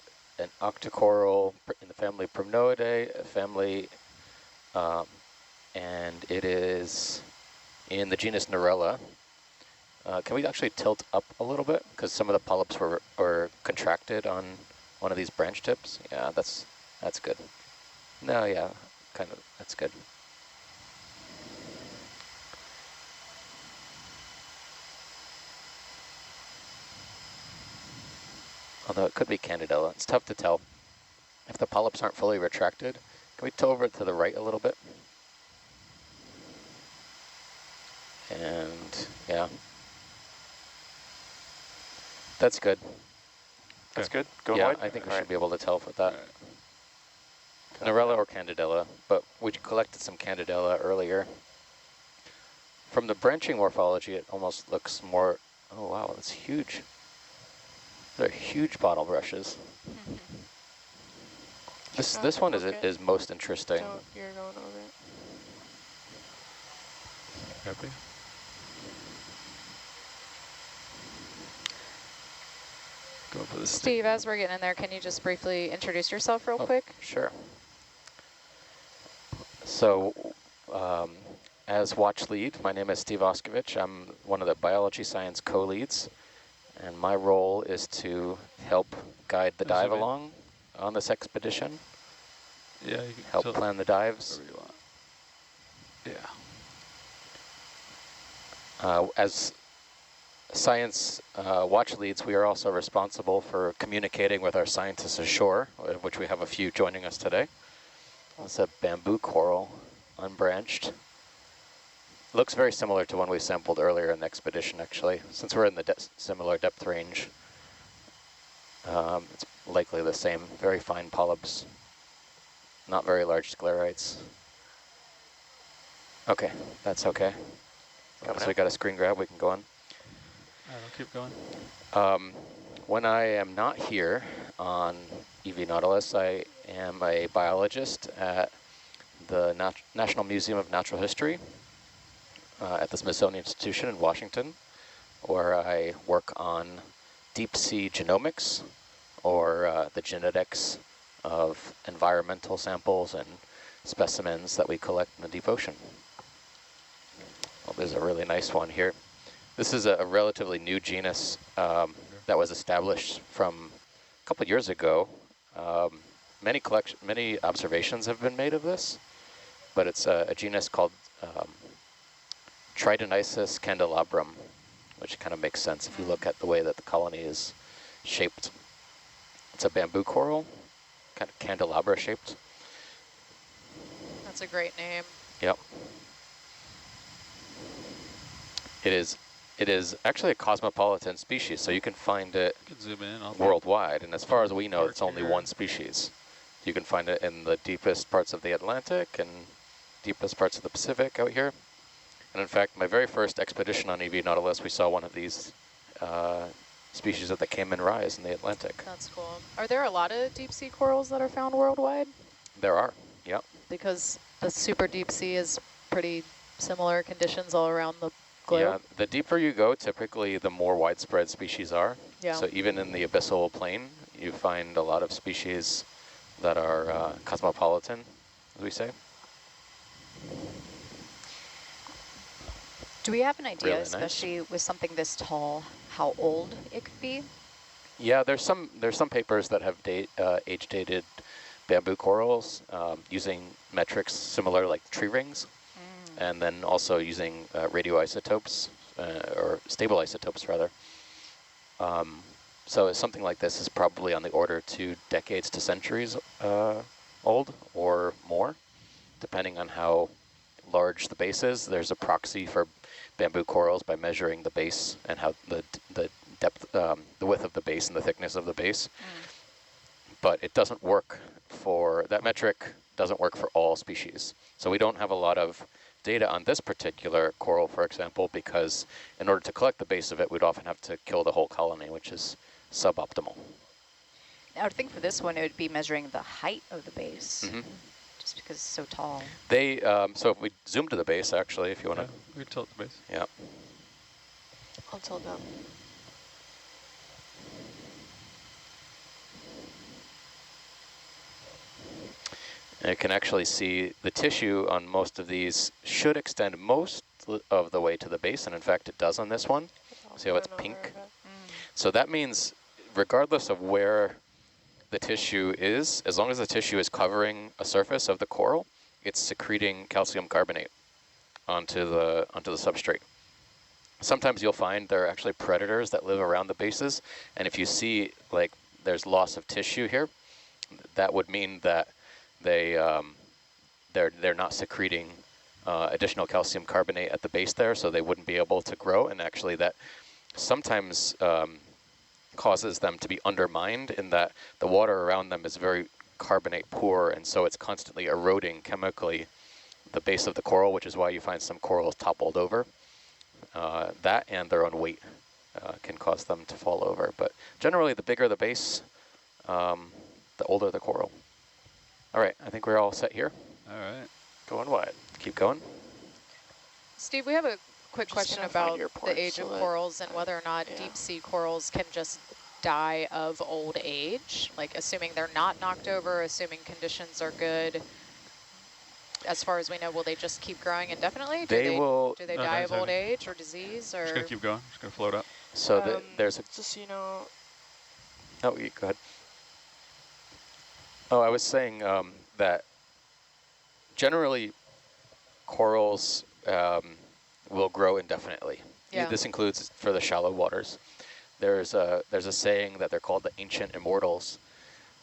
octocoral in the family Primnoidae, a family, and it is in the genus Norella. Can we actually tilt up a little bit? Because some of the polyps were contracted on one of these branch tips. Yeah, that's good. No, yeah, kind of, that's good. Although it could be Candidella. It's tough to tell. If the polyps aren't fully retracted, can we tilt over to the right a little bit? And yeah. That's good. That's good. Going yeah, wide? I think we should be able to tell with that. Norella or Candidella, but we collected some Candidella earlier. From the branching morphology, it almost looks more, oh wow, that's huge. They're huge bottle brushes. This one is most interesting. You're going over it. Happy? Go for this. Steve, as we're getting in there, can you just briefly introduce yourself real quick? Sure. So, as watch lead, my name is Steve Oskovich. I'm one of the biology science co-leads, and my role is to help guide the dive along on this expedition. Yeah, you can help plan the dives. Yeah. As science watch leads, we are also responsible for communicating with our scientists ashore, of which we have a few joining us today. It's a bamboo coral, unbranched. Looks very similar to one we sampled earlier in the expedition, actually. Since we're in the similar depth range, it's likely the same. Very fine polyps, not very large sclerites. Okay, that's okay. So we got a screen grab, we can go on. I'll keep going. When I am not here on EV Nautilus, I am a biologist at the National Museum of Natural History at the Smithsonian Institution in Washington, where I work on deep sea genomics, or the genetics of environmental samples and specimens that we collect in the deep ocean. Well, there's a really nice one here. This is a relatively new genus that was established from a couple of years ago. Many observations have been made of this, but it's a genus called Tridonisus candelabrum, which kind of makes sense if you look at the way that the colony is shaped. It's a bamboo coral, kind of candelabra shaped. That's a great name. Yep. It is actually a cosmopolitan species, so you can find it zoom in, worldwide. And as far as we know, it's only one species. You can find it in the deepest parts of the Atlantic and deepest parts of the Pacific out here. And in fact, my very first expedition on EV Nautilus, we saw one of these species of the Cayman rise in the Atlantic. That's cool. Are there a lot of deep sea corals that are found worldwide? There are, yep. Because the super deep sea is pretty similar conditions all around the globe. Yeah, the deeper you go, typically the more widespread species are. Yeah. So even in the abyssal plain, you find a lot of species that are cosmopolitan, as we say. Do we have an idea, Really especially nice. with something this tall, how old it could be? Yeah, there's some papers that have age-dated bamboo corals using metrics similar like tree rings, and then also using radioisotopes or stable isotopes rather. So something like this is probably on the order 2 decades to centuries old or more, depending on how large the base is. There's a proxy for bamboo corals by measuring the base and how the depth, the width of the base and the thickness of the base. But it doesn't work for, that metric doesn't work for all species. So we don't have a lot of data on this particular coral, for example, because in order to collect the base of it, we'd often have to kill the whole colony, which is suboptimal. I would think for this one, it would be measuring the height of the base, just because it's so tall. They, so if we zoom to the base, actually, if you want to. Yeah, we tilt the base. Yeah. I'll tilt down. And you can actually see the tissue on most of these should extend most of the way to the base, and in fact it does on this one. See how it's pink? So that means regardless of where the tissue is, as long as the tissue is covering a surface of the coral, it's secreting calcium carbonate onto the substrate. Sometimes you'll find there are actually predators that live around the bases, and if you see like there's loss of tissue here, that would mean that they're not secreting additional calcium carbonate at the base there, so they wouldn't be able to grow. And actually that sometimes causes them to be undermined in that the water around them is very carbonate poor, and so it's constantly eroding chemically the base of the coral, which is why you find some corals toppled over. That and their own weight can cause them to fall over. But generally the bigger the base, the older the coral. All right, I think we're all set here. All right. Going wide. Keep going. Steve, we have a quick Just question gonna find about your the port age of so that- corals and whether or not deep sea corals can just die of old age, like assuming they're not knocked over, assuming conditions are good. As far as we know, will they just keep growing indefinitely? They will. Do they No, die that's of old heavy. age or disease? Or Just gonna keep going. Just gonna float up. So there's a. Just so you know. Oh, you go ahead. Oh, I was saying that generally corals will grow indefinitely. Yeah. This includes for the shallow waters. There's a saying that they're called the ancient immortals,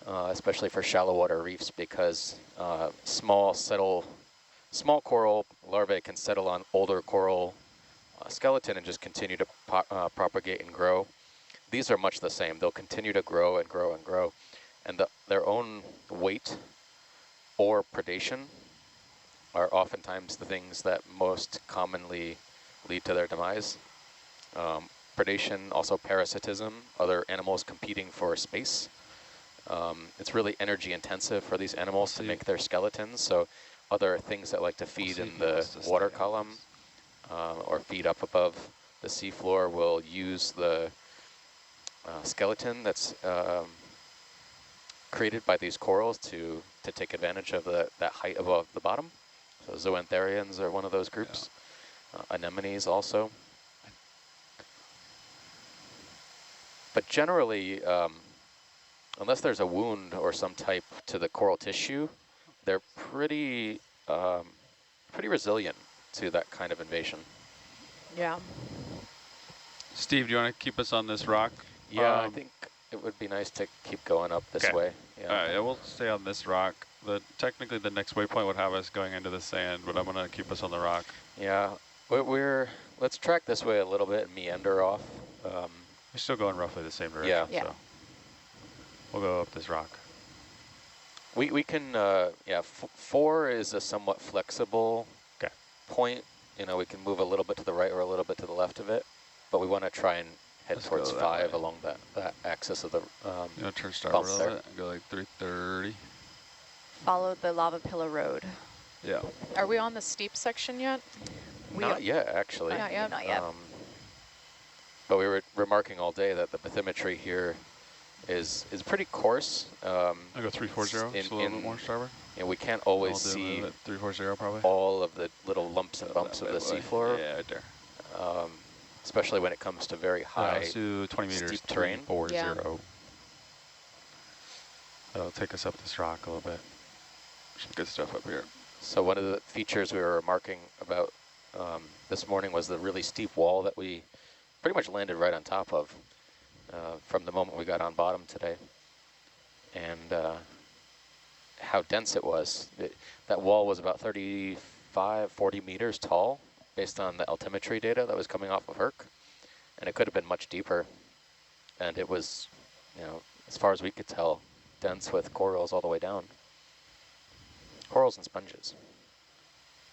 especially for shallow water reefs, because small coral larvae can settle on older coral skeleton and just continue to propagate and grow. These are much the same. They'll continue to grow and grow and grow, and their own weight or predation are oftentimes the things that most commonly lead to their demise. Predation, also parasitism, other animals competing for space. It's really energy intensive for these animals to make their skeletons, so other things that like to feed in the water column or feed up above the seafloor will use the skeleton that's created by these corals to take advantage of that height above the bottom. So zoantherians are one of those groups. Anemones also. But generally, unless there's a wound or some type to the coral tissue, they're pretty resilient to that kind of invasion. Yeah. Steve, do you want to keep us on this rock? Yeah, I think it would be nice to keep going up this way. Yeah. All right, yeah, we'll stay on this rock. Technically, the next waypoint would have us going into the sand, but I'm going to keep us on the rock. Yeah, let's track this way a little bit and meander off. We're still going roughly the same direction, Yeah. so we'll go up this rock. We can, yeah, 4 is a somewhat flexible point. You know, we can move a little bit to the right or a little bit to the left of it, but we want to try and head towards 5 along that axis of the you know, turn starboard a little there. bit and go like 330. Follow the lava pillar road. Yeah. Are we on the steep section yet? Not yet, actually. Not yet. Not yet. But we were remarking all day that the bathymetry here is pretty coarse. I go 340, just a little bit more starboard. And we can't always see 340 probably. all of the little lumps and bumps of the seafloor. Yeah, right there. Especially when it comes to very high, let's do 20 meters, steep terrain. 340. That'll take us up this rock a little bit. Some good stuff up here. So one of the features we were remarking about this morning was the really steep wall that we pretty much landed right on top of from the moment we got on bottom today. And how dense it was. That wall was about 35, 40 meters tall based on the altimetry data that was coming off of Herc. And it could have been much deeper. And it was, you know, as far as we could tell, dense with corals all the way down. Corals and sponges.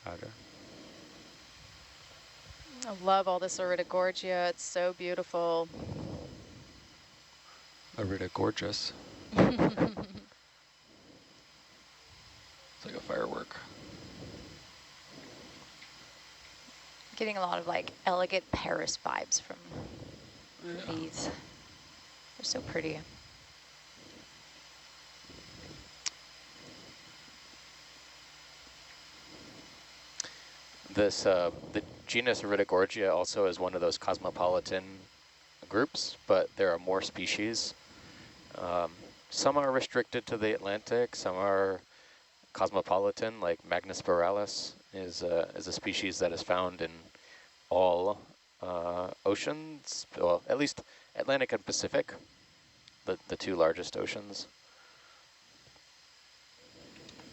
Okay. I love all this Iridogorgia. It's so beautiful. Iridogorgeous. It's like a firework. Getting a lot of like elegant Paris vibes from these. They're so pretty. This the genus Iridogorgia also is one of those cosmopolitan groups, but there are more species. Some are restricted to the Atlantic, some are cosmopolitan, like Magnispiralis is a species that is found in all oceans, well, at least Atlantic and Pacific, the 2 largest oceans.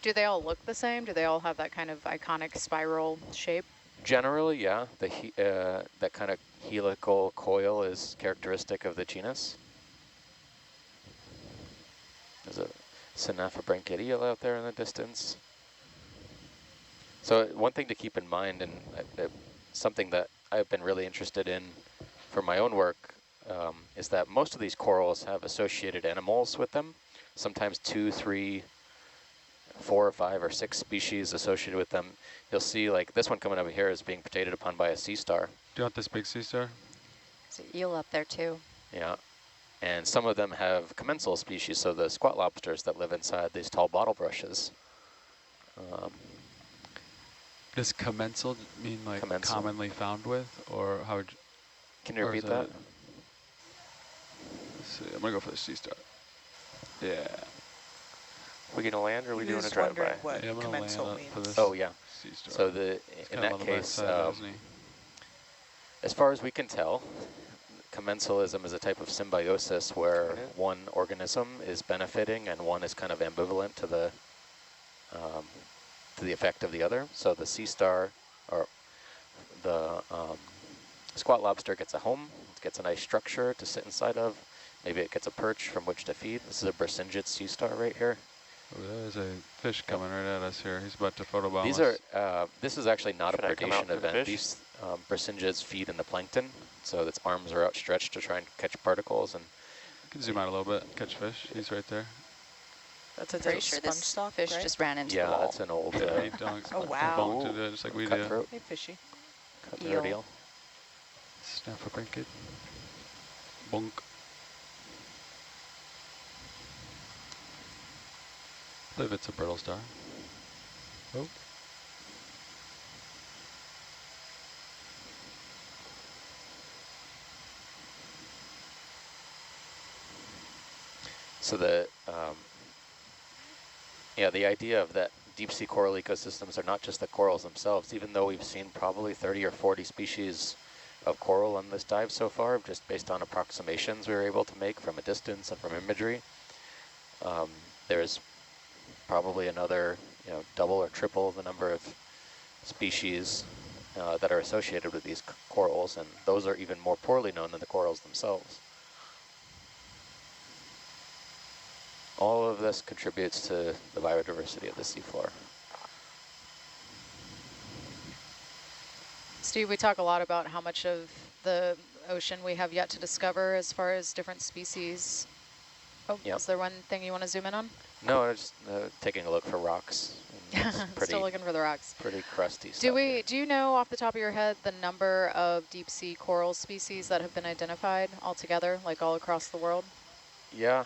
Do they all look the same? Do they all have that kind of iconic spiral shape? Generally, yeah. That kind of helical coil is characteristic of the genus. There's a Synaphobranchidial out there in the distance. So one thing to keep in mind, and something that I've been really interested in for my own work, is that most of these corals have associated animals with them, sometimes 2, 3, 4 or 5 or 6 species associated with them. You'll see like this one coming over here is being potated upon by a sea star. Do you want this big sea star? There's an eel up there too. Yeah. And some of them have commensal species, so the squat lobsters that live inside these tall bottle brushes. Does commensal mean like commonly found with, or how would you... Can you repeat that? Let's see, I'm going to go for the sea star. Yeah. We gonna land or are we doing a drive-by? What yeah, commensal means. Oh yeah. Sea star. So in that case, as far as we can tell, commensalism is a type of symbiosis where one organism is benefiting and one is kind of ambivalent to the effect of the other. So the sea star or the squat lobster gets a home, it gets a nice structure to sit inside of. Maybe it gets a perch from which to feed. This is a Brisingid sea star right here. Oh, there's a fish coming right at us here. He's about to photobomb These us. are, this is actually not Should a I come out predation for the event. fish? These Brisingids feed in the plankton, so its arms are outstretched to try and catch particles. And You can zoom out a little bit, catch fish. He's right there. That's a Pretty sponge sure this stock, fish right? just ran into yeah, the wall. that's an old He dunks, Oh, wow. bonked into it just like we do. cutthroat. Hey, fishy. Cutthroat eel. Snappabranchid. Bonk. I believe it's a brittle star. Oh. So the idea of that deep sea coral ecosystems are not just the corals themselves, even though we've seen probably 30 or 40 species of coral on this dive so far, just based on approximations we were able to make from a distance and from imagery. There's probably another, double or triple the number of species that are associated with these corals, and those are even more poorly known than the corals themselves. all of this contributes to the biodiversity of the seafloor. Steve, we talk a lot about how much of the ocean we have yet to discover as far as different species. Oh, Yep. is there one thing you want to zoom in on? No, I'm just taking a look for rocks. Still looking for the rocks. Pretty crusty stuff. Do you know off the top of your head the number of deep sea coral species that have been identified altogether, like all across the world? Yeah.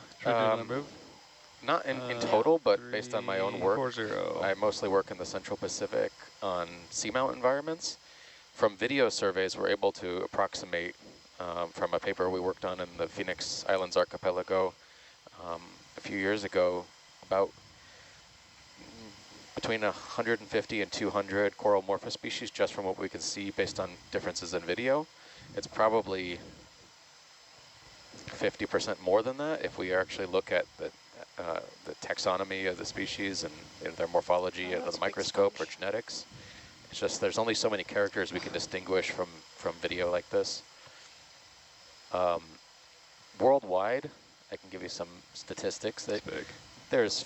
Not in total, but based on my own work. 40. I mostly work in the Central Pacific on seamount environments. From video surveys, we're able to approximate from a paper we worked on in the Phoenix Islands archipelago a few years ago, about between 150 and 200 coral morphospecies just from what we can see based on differences in video. It's probably 50% more than that if we actually look at the taxonomy of the species and their morphology under the microscope or genetics. It's just there's only so many characters we can distinguish from video like this. Worldwide, I can give you some statistics. That there's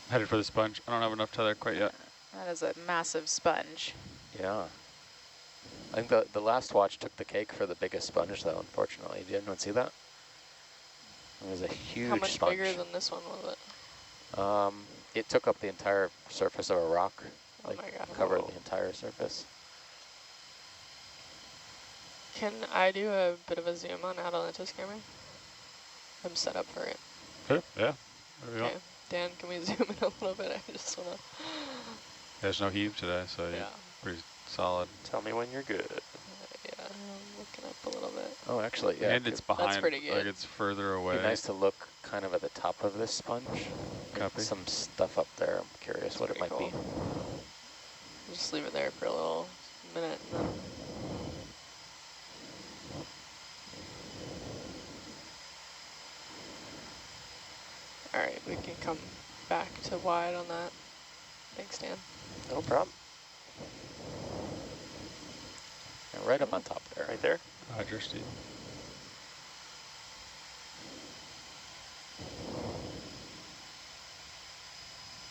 headed for the sponge. I don't have enough tether quite yet. That is a massive sponge. Yeah. I think the last watch took the cake for the biggest sponge, though, unfortunately. Did anyone see that? It was a huge sponge. How much bigger than this one was it? It took up the entire surface of a rock. Like, oh my God. Covered the entire surface. Can I do a bit of a zoom on Atalanta's camera? I'm set up for it. Sure, yeah. Okay, Dan, can we zoom in a little bit? I just want to... There's no heave today, so yeah, pretty solid. Tell me when you're good. Yeah, I'm looking up a little bit. Oh, actually, yeah. And it's behind. That's pretty good. Like it's further away. It'd be nice to look kind of at the top of this sponge. Copy. Some stuff up there. I'm curious what it might be. Just leave it there for a little minute and then... All right, we can come back to wide on that. Thanks, Dan. No problem. And right up on top there. Right there. Roger, Steve.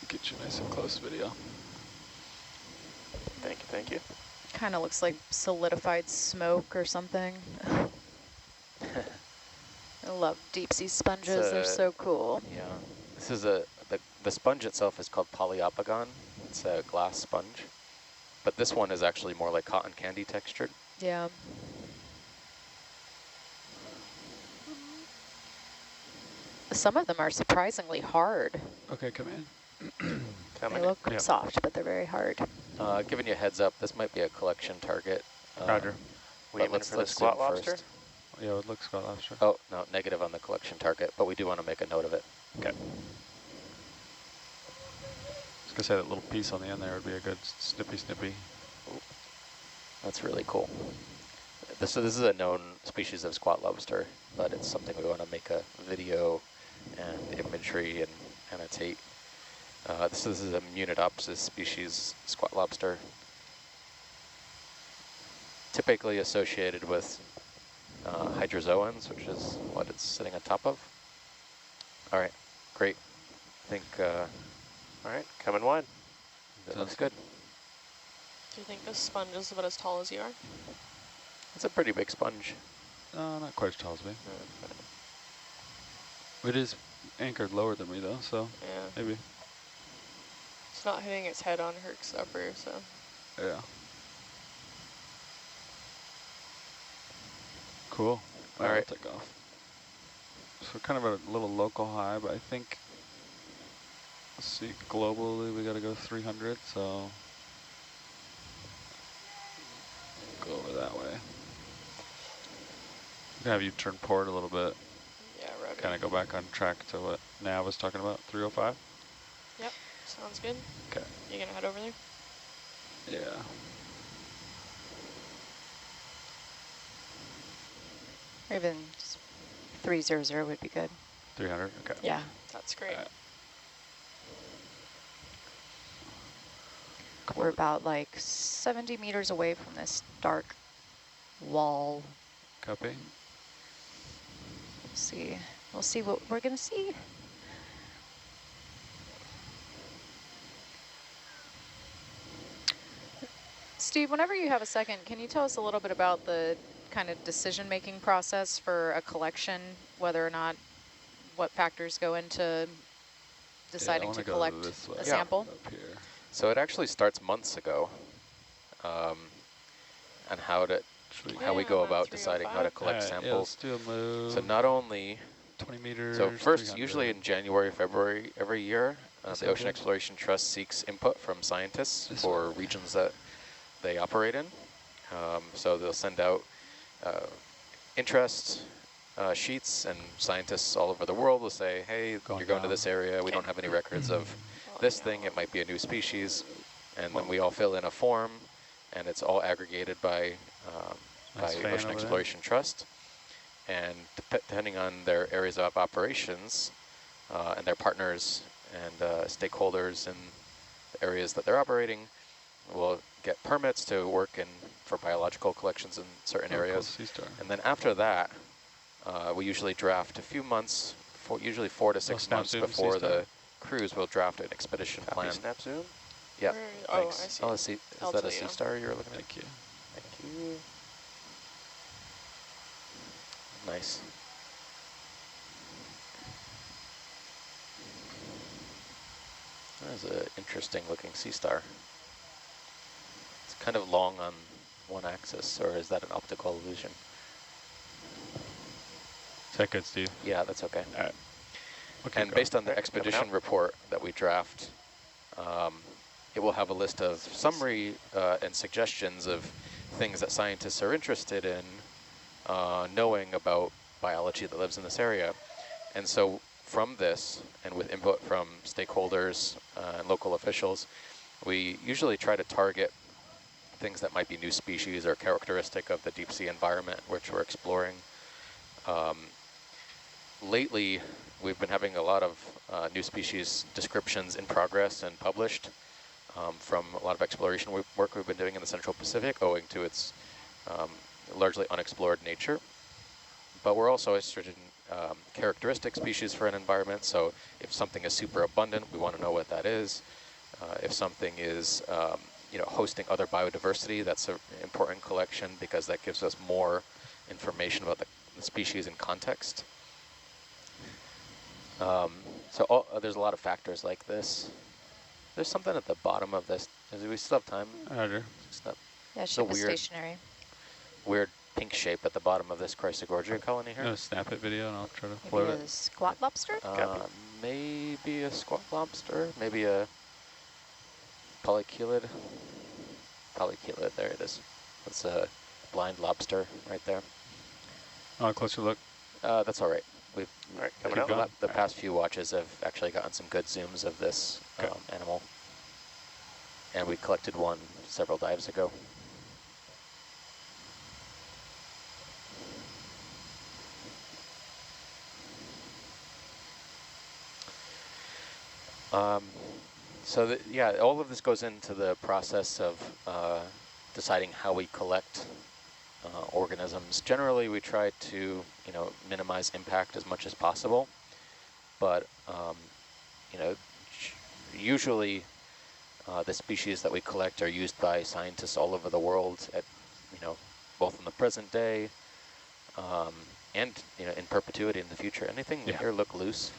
Get you nice and close video. Thank you, thank you. Kind of looks like solidified smoke or something. I love deep sea sponges, they're so cool. Yeah, this is the sponge itself is called polyopogon. It's a glass sponge, but this one is actually more like cotton candy textured. Yeah. Some of them are surprisingly hard. Okay, come in. They look soft, but they're very hard. Giving you a heads up, this might be a collection target. Roger. We aiming for the squat lobster? First. Yeah, it looks squat lobster. Oh, no, negative on the collection target, but we do want to make a note of it. Okay. I was going to say that little piece on the end there would be a good snippy. Ooh, that's really cool. This is a known species of squat lobster, but it's something we want to make a video and imagery and annotate. This is a Munidopsis species squat lobster, typically associated with hydrozoans, which is what it's sitting on top of. All right, great. I think, all right, coming wide. That looks good. Do you think this sponge is about as tall as you are? It's a pretty big sponge. Not quite as tall as me. It is anchored lower than me though, so yeah, maybe. It's not hitting its head on Herc's upper, so. Yeah. Cool. All right. Take off. So kind of a little local high, but I think, let's see, globally we got to go 300, so go over that way. I'm gonna have you turn port a little bit. Yeah, right. Kind of go back on track to what Nav was talking about, 305. Yep, sounds good. Okay. You gonna head over there? Yeah. Or even just 300 would be good. 300, okay. Yeah. That's great. We're about like 70 meters away from this dark wall. Copy. see. We'll see what we're going to see. Steve, whenever you have a second, can you tell us a little bit about the kind of decision-making process for a collection, whether or not, what factors go into deciding to collect a sample? Up here. So it actually starts months ago, and how we go about deciding how to collect samples. Yeah, let's do a move. So not only 20 meters. So first, usually in January, February every year, the Ocean Exploration Trust seeks input from scientists for regions that they operate in. So they'll send out interest sheets, and scientists all over the world will say, hey, you're going to this area. We don't have any records of this thing. It might be a new species. And then we all fill in a form, and it's all aggregated by Ocean Exploration Trust. And depending on their areas of operations and their partners and stakeholders in the areas that they're operating, will get permits to work in for biological collections in certain areas. And then after that, we usually draft a few months, usually 4 to 6 months before the cruise, will draft an expedition plan. Snap zoom? Yeah. Oh, I see. Oh, is that a sea star you're looking at? Thank you. Thank you. Nice. That is an interesting looking sea star. It's kind of long on one axis, or is that an optical illusion? Is that good, Steve? Yeah, that's okay. All right. Okay, and based on the expedition report that we draft, it will have a list of summary and suggestions of things that scientists are interested in knowing about biology that lives in this area. And so from this, and with input from stakeholders and local officials, we usually try to target things that might be new species or characteristic of the deep sea environment which we're exploring. Lately, we've been having a lot of new species descriptions in progress and published from a lot of exploration work we've been doing in the Central Pacific, owing to its largely unexplored nature. But we're also interested in characteristic species for an environment. So if something is super abundant, we want to know what that is. If something is hosting other biodiversity, that's an important collection because that gives us more information about the species in context. So there's a lot of factors like this. There's something at the bottom of this. Do we still have time? Yeah, it should be stationary. Weird pink shape at the bottom of this chrysogorgia colony here. No, snap it video and I'll try to float it. Maybe a squat lobster? Maybe a squat lobster. Maybe a polychelid. Polychelid, there it is. That's a blind lobster right there. Oh, a closer look. That's all right. We've the past few watches have actually gotten some good zooms of this animal. And we collected one several dives ago. So yeah, all of this goes into the process of deciding how we collect organisms. Generally, we try to minimize impact as much as possible, but usually the species that we collect are used by scientists all over the world at both in the present day and in perpetuity in the future. Anything here look loose?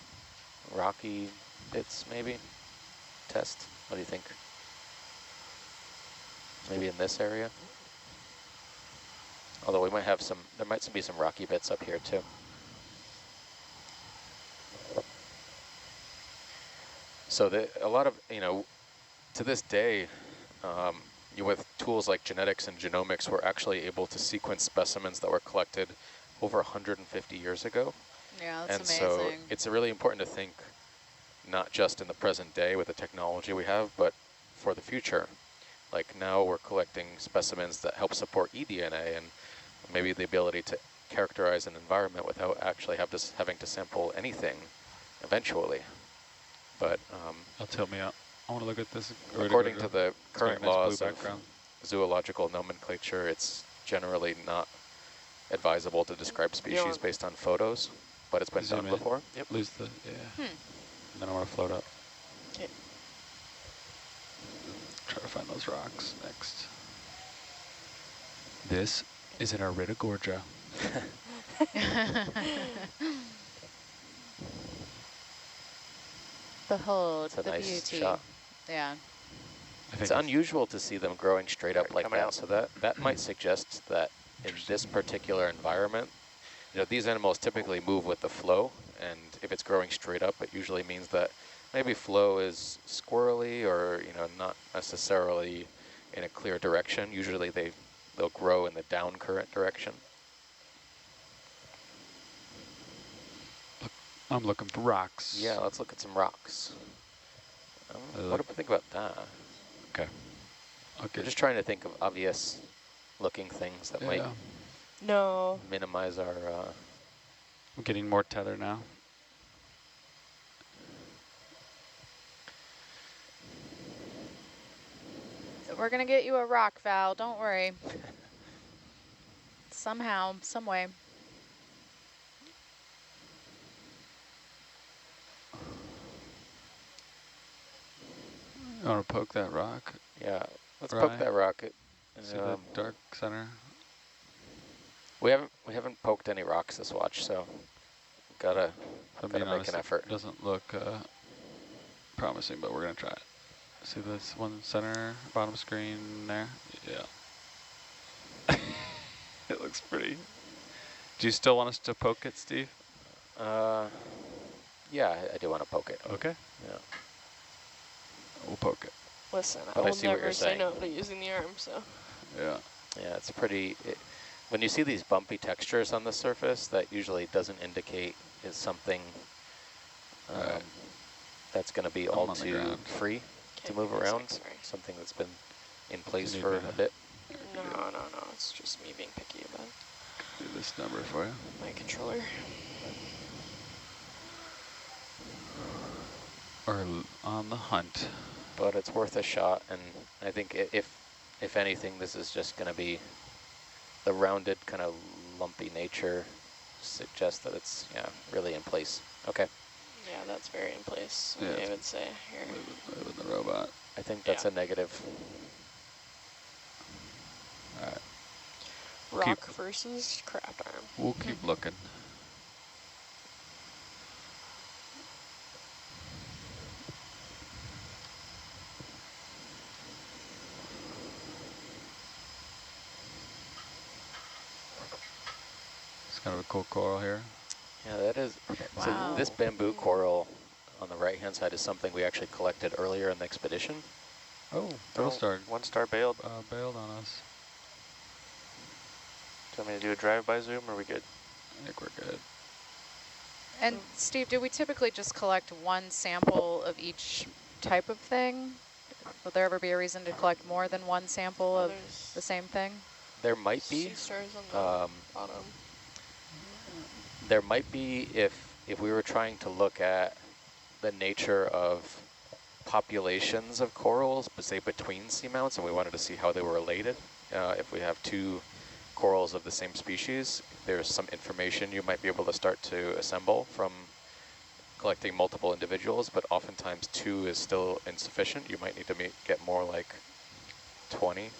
Rocky bits maybe? Test. What do you think? Maybe in this area? Although we might have there might be some rocky bits up here too. So a lot of, to this day, with tools like genetics and genomics, we're actually able to sequence specimens that were collected over 150 years ago. Yeah, that's amazing. And so it's really important to think not just in the present day with the technology we have, but for the future. Like now we're collecting specimens that help support eDNA and maybe the ability to characterize an environment without actually having to sample anything eventually. But tell me, I want to look at this. According to the current laws of zoological nomenclature, it's generally not advisable to describe species based on photos. but it's been Zoom done in. before. Yep. Lose the, yeah. And then I want to float up. Okay. Try to find those rocks next. This is an Iridogorgia. Behold It's a the nice beauty. shot. Yeah. It's unusual to see them growing straight up like coming that, out. so that might suggest that in this particular environment, you know, these animals typically move with the flow, and if it's growing straight up, it usually means that maybe flow is squirrely or, you know, not necessarily in a clear direction. Usually they'll grow in the down current direction. I'm looking for rocks. Yeah, let's look at some rocks. What do we think about that? Okay. We're just trying to think of obvious looking things that might minimize our... I'm getting more tether now. We're going to get you a rock, Val. Don't worry. Somehow, some way. You want to poke that rock? Yeah, let's poke that rock. See the dark center? We haven't poked any rocks this watch, so gotta make honest, an effort. It doesn't look promising, but we're gonna try it. See this one center, bottom screen there? Yeah. It looks pretty. Do you still want us to poke it, Steve? Yeah, I do want to poke it. Okay. Yeah. We'll poke it. Listen, But I I will see what never you're say saying. no to using the arm, so. Yeah. Yeah, it's pretty... when you see these bumpy textures on the surface, that usually doesn't indicate is something that's going to be all too free to move around. Something that's been in place for a bit. No, it's just me being picky about Do this number for you. my controller. Or on the hunt. But it's worth a shot, and I think if anything, this is just going to be the rounded kind of lumpy nature suggests that it's really in place. Okay. Yeah, that's very in place. Yeah, I would say here. With the robot. I think that's a negative. All right. Rock versus craft arm. We'll keep looking. It's kind of a cool coral here. Yeah, that is. Wow. So this bamboo coral on the right-hand side is something we actually collected earlier in the expedition. Oh, One Star bailed. Bailed on us. Do you want me to do a drive-by zoom, or are we good? I think we're good. And Steve, do we typically just collect one sample of each type of thing? Will there ever be a reason to collect more than one sample of the same thing? There might be. Sea stars on the bottom. There might be if we were trying to look at the nature of populations of corals, but say between seamounts, and we wanted to see how they were related. If we have two corals of the same species, there's some information you might be able to start to assemble from collecting multiple individuals, but oftentimes 2 is still insufficient. You might need to get more like 20.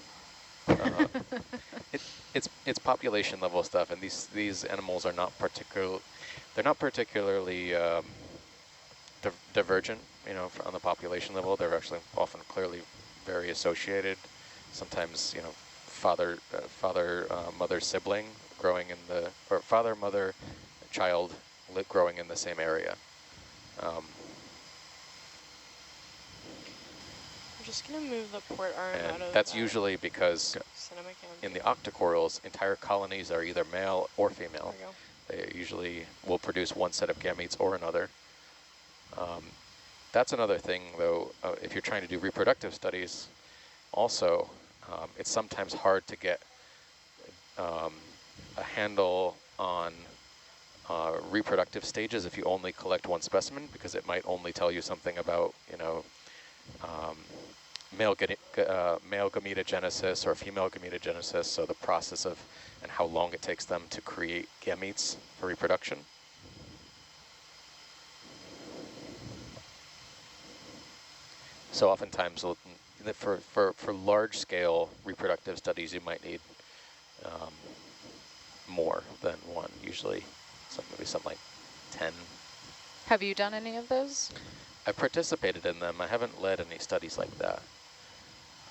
It's population level stuff, and these animals are not particularly divergent, you know, on the population level. They're actually often clearly very associated. Sometimes, you know, father mother sibling growing in the, or father mother child growing in the same area. I'm just gonna move the port arm out of that's usually because in the octocorals, entire colonies are either male or female. They usually will produce one set of gametes or another. That's another thing, though, if you're trying to do reproductive studies, also, it's sometimes hard to get a handle on reproductive stages if you only collect one specimen, because it might only tell you something about, you know, male gametogenesis or female gametogenesis, so the process of and how long it takes them to create gametes for reproduction. So oftentimes, for large-scale reproductive studies, you might need more than one, usually maybe something like 10. Have you done any of those? I participated in them. I haven't led any studies like that.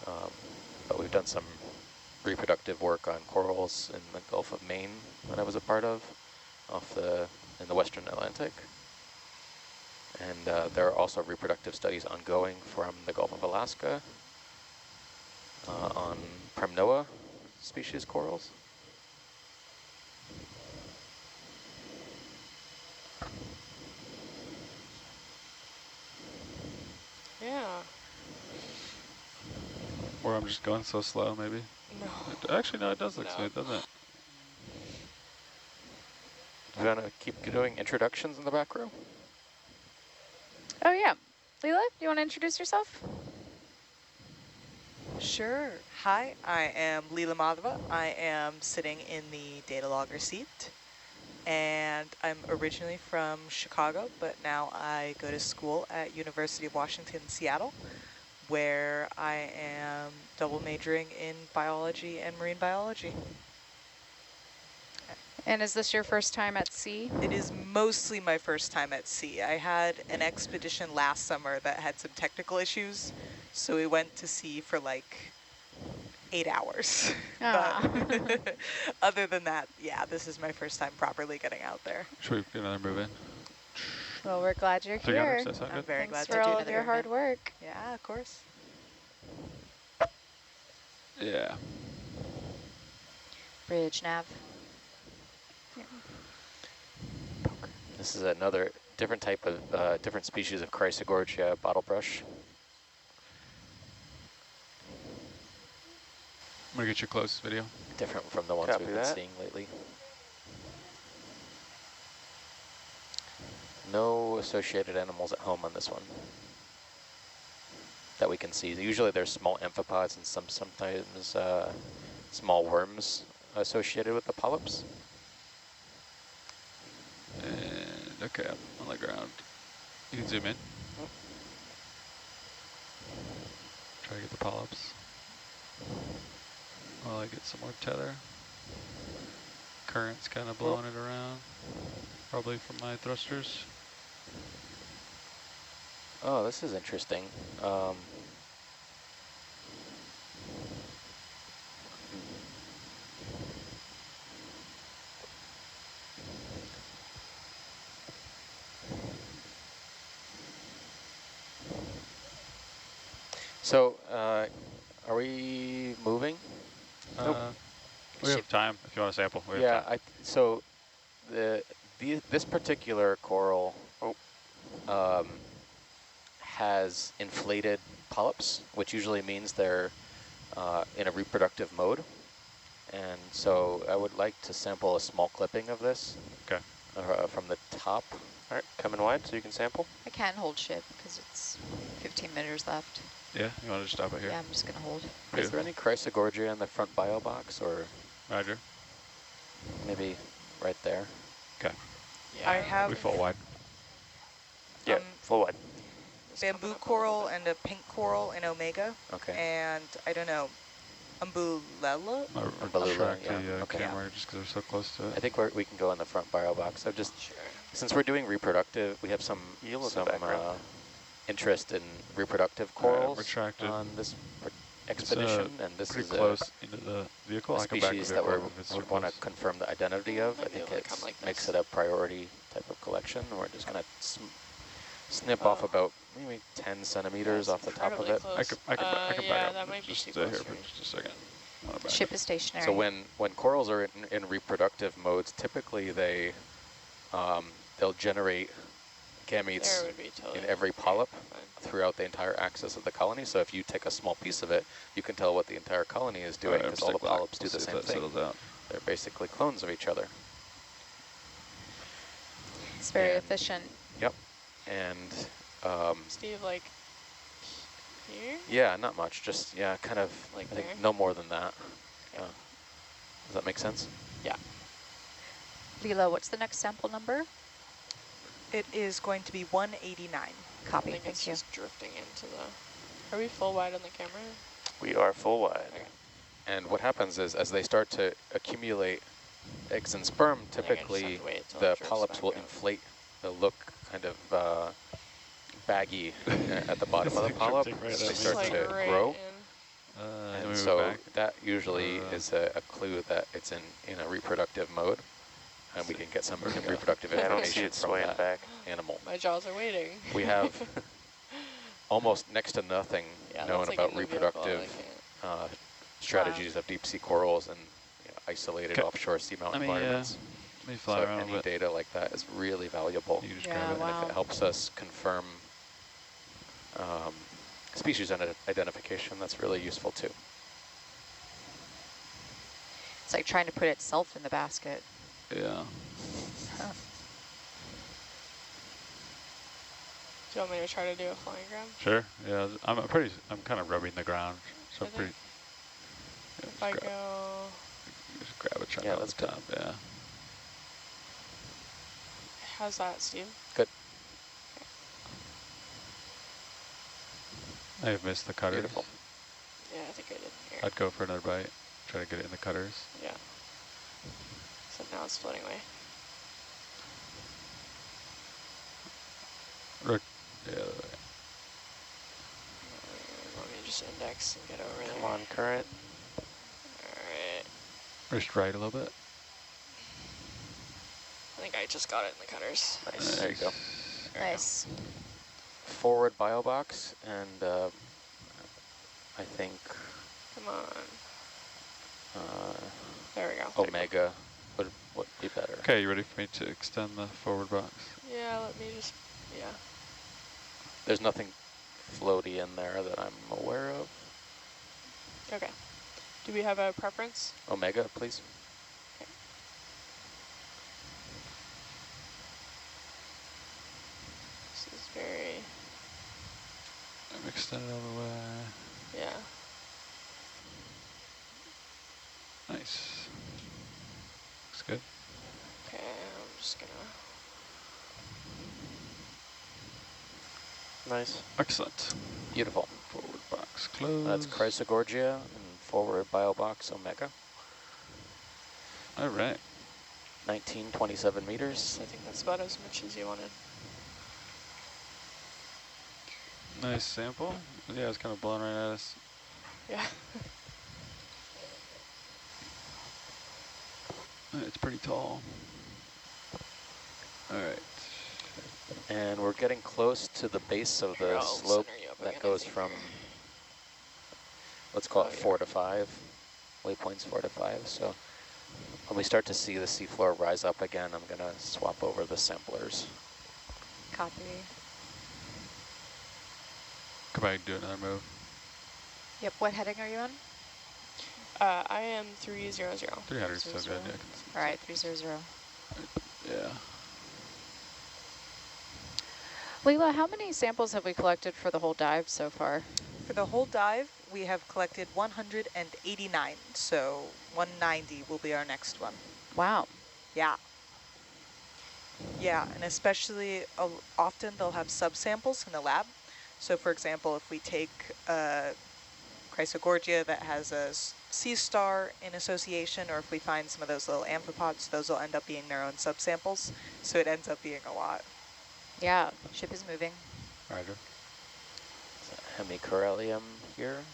But we've done some reproductive work on corals in the Gulf of Maine that I was a part of, in the Western Atlantic. And there are also reproductive studies ongoing from the Gulf of Alaska on primnoid species corals. Yeah. Or I'm just going so slow, maybe. No. Actually, no, it does look smooth, doesn't it? Do you want to keep doing introductions in the back row? Oh yeah. Leela, you want to introduce yourself? Sure. Hi, I am Leela Madhava. I am sitting in the data logger seat. And I'm originally from Chicago, but now I go to school at University of Washington, Seattle, where I am double majoring in biology and marine biology. And is this your first time at sea? It is mostly my first time at sea. I had an expedition last summer that had some technical issues, so we went to sea for like 8 hours. But other than that, yeah, this is my first time properly getting out there. Should we get another move in? Well, we're glad you're Together, here. does that sound I'm good? very Thanks glad to for do all of another your hard event. work. Yeah, of course. Yeah. Bridge nav. This is another different type of, different species of chrysogorgia bottlebrush. I'm going to get your closest video. Different from the ones Copy we've been that. seeing lately. No associated animals at home on this one that we can see. Usually there's small amphipods and sometimes small worms associated with the polyps. And okay, I'm on the ground. You can zoom in. Try to get the polyps. While I get some more tether. Current's kind of blowing it around. Probably from my thrusters. Oh, this is interesting. So, are we moving? Nope. We have time if you want to sample. We have time. So this particular coral has inflated polyps, which usually means they're in a reproductive mode. And so I would like to sample a small clipping of this. Okay. From the top. All right, coming wide so you can sample. I can't hold ship because it's 15 meters left. Yeah, you want to just stop it here? Yeah, I'm just going to hold. Is there any chrysogorgia in the front bio box, or Roger. maybe right there? Okay. Yeah. I have we full wide. Yeah, full wide. Bamboo coral and a pink coral in Omega. Okay. And I don't know, Umbellula? Umbellula, yeah. Okay. Camera just because we're so close to it. I think we can go in the front bio box. So just since we're doing reproductive, we have some interest in reproductive corals on this expedition, and this is close into the vehicle. a species that we want to confirm the identity of. I think it makes it a priority type of collection. We're just going to snip off about maybe 10 centimeters off the top of it. I can back up. That might be just too here close for just a second. Ship is stationary. So when corals are in reproductive modes, typically they'll generate gametes in every polyp throughout the entire axis of the colony. So if you take a small piece of it, you can tell what the entire colony is doing because all the polyps do the same thing. They're basically clones of each other. It's very efficient. Yep. And Steve, like here? yeah, not much. Just kind of like I think there? no more than that. Yeah. Does that make sense? Yeah. Leela, what's the next sample number? It is going to be 189. Copy, I think thank it's you. just drifting into the... Are we full wide on the camera? We are full wide. Okay. And what happens is as they start to accumulate eggs and sperm, typically the polyps will inflate. They'll look kind of baggy at the bottom of the polyp as they start to grow. And so that usually is a clue that it's in a reproductive mode. And we can get some reproductive information from that animal. My jaws are waiting. We have almost next to nothing known about reproductive strategies of deep sea corals and isolated offshore seamount environments. So any data like that is really valuable. And if it helps us confirm species identification, that's really useful too. It's like trying to put itself in the basket. Yeah. Huh. Do you want me to try to do a flying grab? Sure. Yeah, I'm kind of rubbing the ground, so pretty. Yeah, if I go. Just grab a chunk off the top. Yeah. How's that, Steve? Good. I have missed the cutters. Beautiful. Yeah, I think I did. Here. I'd go for another bite. Try to get it in the cutters. Yeah. So now it's floating away. Yeah. Let me just index and get over there. Come on, current. Alright. Just right a little bit. I think I just got it in the cutters. Nice. There you go. Nice. Forward biobox, and I think. Come on. There we go. Omega would be better. Okay, you ready for me to extend the forward box? Yeah, let me just. Yeah. There's nothing floaty in there that I'm aware of. Okay. Do we have a preference? Omega, please. Okay. This is very. I'm extended all the way. Yeah. Nice. Looks good. Okay, I'm just gonna. Nice. Excellent. Beautiful. Forward box closed. That's chrysogorgia and forward biobox Omega. All right. 1927 meters. I think that's about as much as you wanted. Nice sample. Yeah, it's kind of blowing right at us. Yeah. It's pretty tall. All right. And we're getting close to the base of the slope that goes from, let's call it 4 to 5, waypoints 4 to 5. So when we start to see the seafloor rise up again, I'm going to swap over the samplers. Copy. Come back and do another move. Yep, what heading are you on? I am 300. 300 is so good. Yeah. All right, 300. Yeah. Leela, how many samples have we collected for the whole dive so far? For the whole dive, we have collected 189, so 190 will be our next one. Wow. Yeah. Yeah, and especially often they'll have subsamples in the lab. So for example, if we take a chrysogorgia that has a sea star in association, or if we find some of those little amphipods, those will end up being their own subsamples. So it ends up being a lot. Yeah, ship is moving. Roger. Hemicorallium here.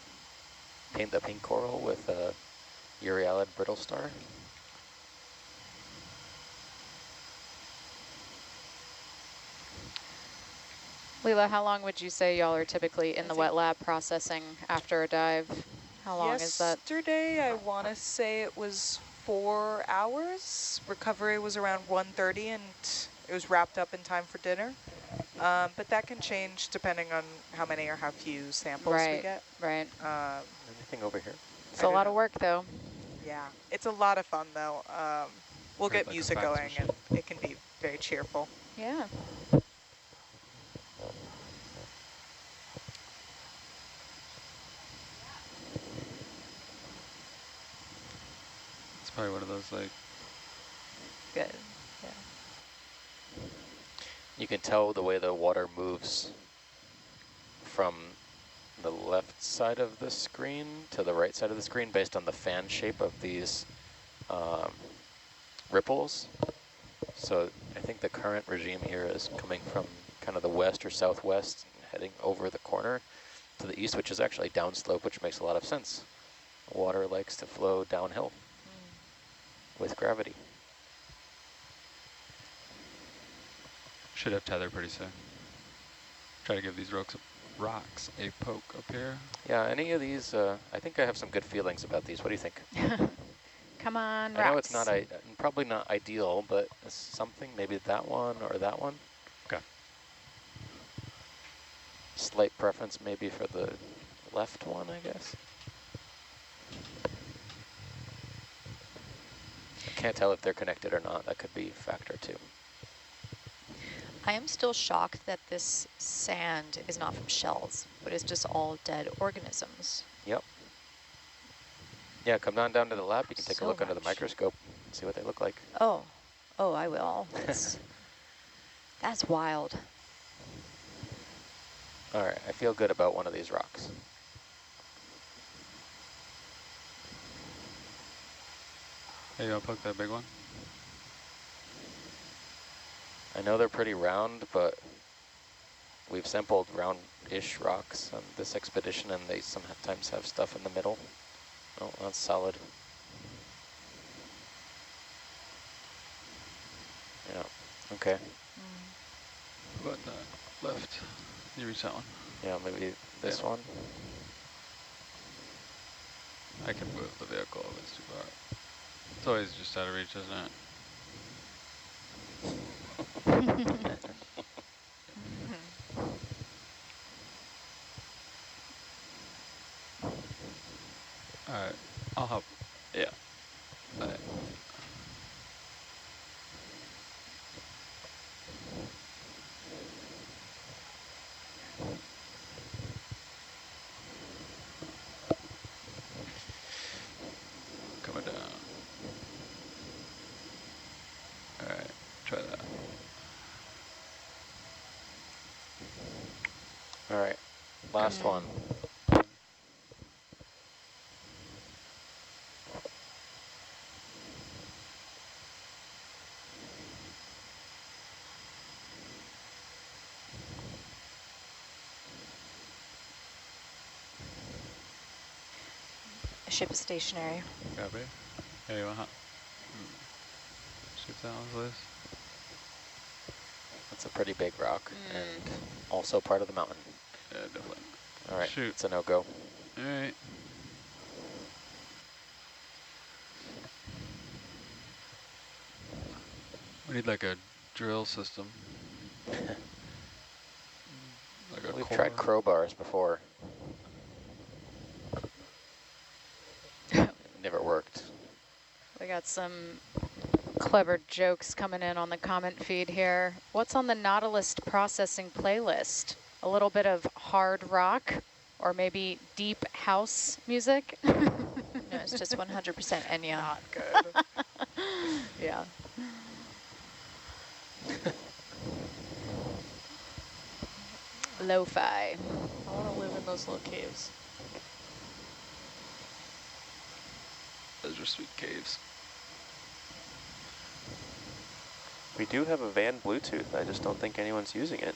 Paint the pink coral with a euryalid brittle star. Leela, how long would you say y'all are typically in the wet lab processing after a dive? How long is that? Yesterday, I want to say it was 4 hours. Recovery was around 1:30, and it was wrapped up in time for dinner. But that can change depending on how many or how few samples we get. Right. Anything over here? It's a lot of work, though. Yeah, it's a lot of fun, though. We'll get music going, and it can be very cheerful. Yeah. It's probably one of those like. Good. Yeah. You can tell the way the water moves from the left side of the screen to the right side of the screen based on the fan shape of these ripples. So I think the current regime here is coming from kind of the west or southwest, heading over the corner to the east, which is actually downslope, which makes a lot of sense. Water likes to flow downhill with gravity. Should have tether pretty soon. Try to give these rocks a poke up here. Yeah, any of these, I think I have some good feelings about these. What do you think? Come on, I know rocks. it's not probably not ideal, but something, maybe that one or that one. Okay. Slight preference maybe for the left one, I guess. I can't tell if they're connected or not. That could be a factor too. I am still shocked that this sand is not from shells, but it's just all dead organisms. Yep. Yeah, come on down to the lab. You can take a So look under the much. microscope and see what they look like. Oh, I will. That's wild. All right, I feel good about one of these rocks. Hey, you want to poke that big one? I know they're pretty round, but we've sampled round-ish rocks on this expedition, and they sometimes have stuff in the middle. Oh, that's solid. Yeah, okay. But left. You reach that one. Yeah, maybe this one. I can move the vehicle if it's too far. It's always just out of reach, isn't it? Alright, I'll help. Yeah. All right. Coming down. Alright, try that. All right, last one. Ship is stationary. Copy. Hey, you want shoot that one, please? That's a pretty big rock and also part of the mountain. Yeah, definitely. All right, Shoot. it's a no-go. All right. We need like a drill system. Like a We've core. tried crowbars before. It never worked. We got some clever jokes coming in on the comment feed here. What's on the Nautilus processing playlist? A little bit of hard rock or maybe deep house music? No, it's just 100% Enya. Not good. Yeah. Lo-fi. I want to live in those little caves. Those are sweet caves. We do have a van Bluetooth. I just don't think anyone's using it.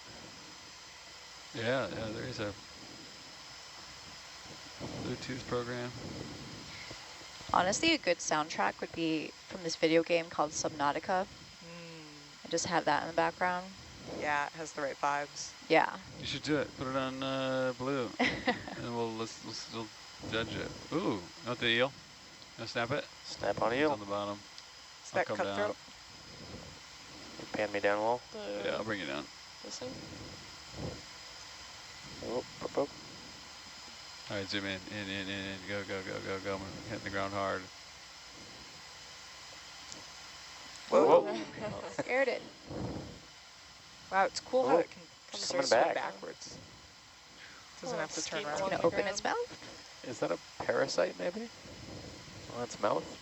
Yeah, there is a Bluetooth program. Honestly, a good soundtrack would be from this video game called Subnautica. And just have that in the background. Yeah, it has the right vibes. Yeah. You should do it. Put it on blue, and let's judge it. Ooh, not the eel. Gonna snap it. Snap on It's eel. on the bottom. Is I'll that come down. cutthroat? You pan me down a little. Yeah, I'll bring you down. This thing? Oh, poke, poke. All right, zoom in, go, go. I'm hitting the ground hard. Whoa. Whoa. Scared it. Wow, it's cool how Oh, it can she's sort of coming swim back. backwards. Doesn't have to turn skate around. It's along gonna the open ground. its mouth. Is that a parasite maybe? On its mouth?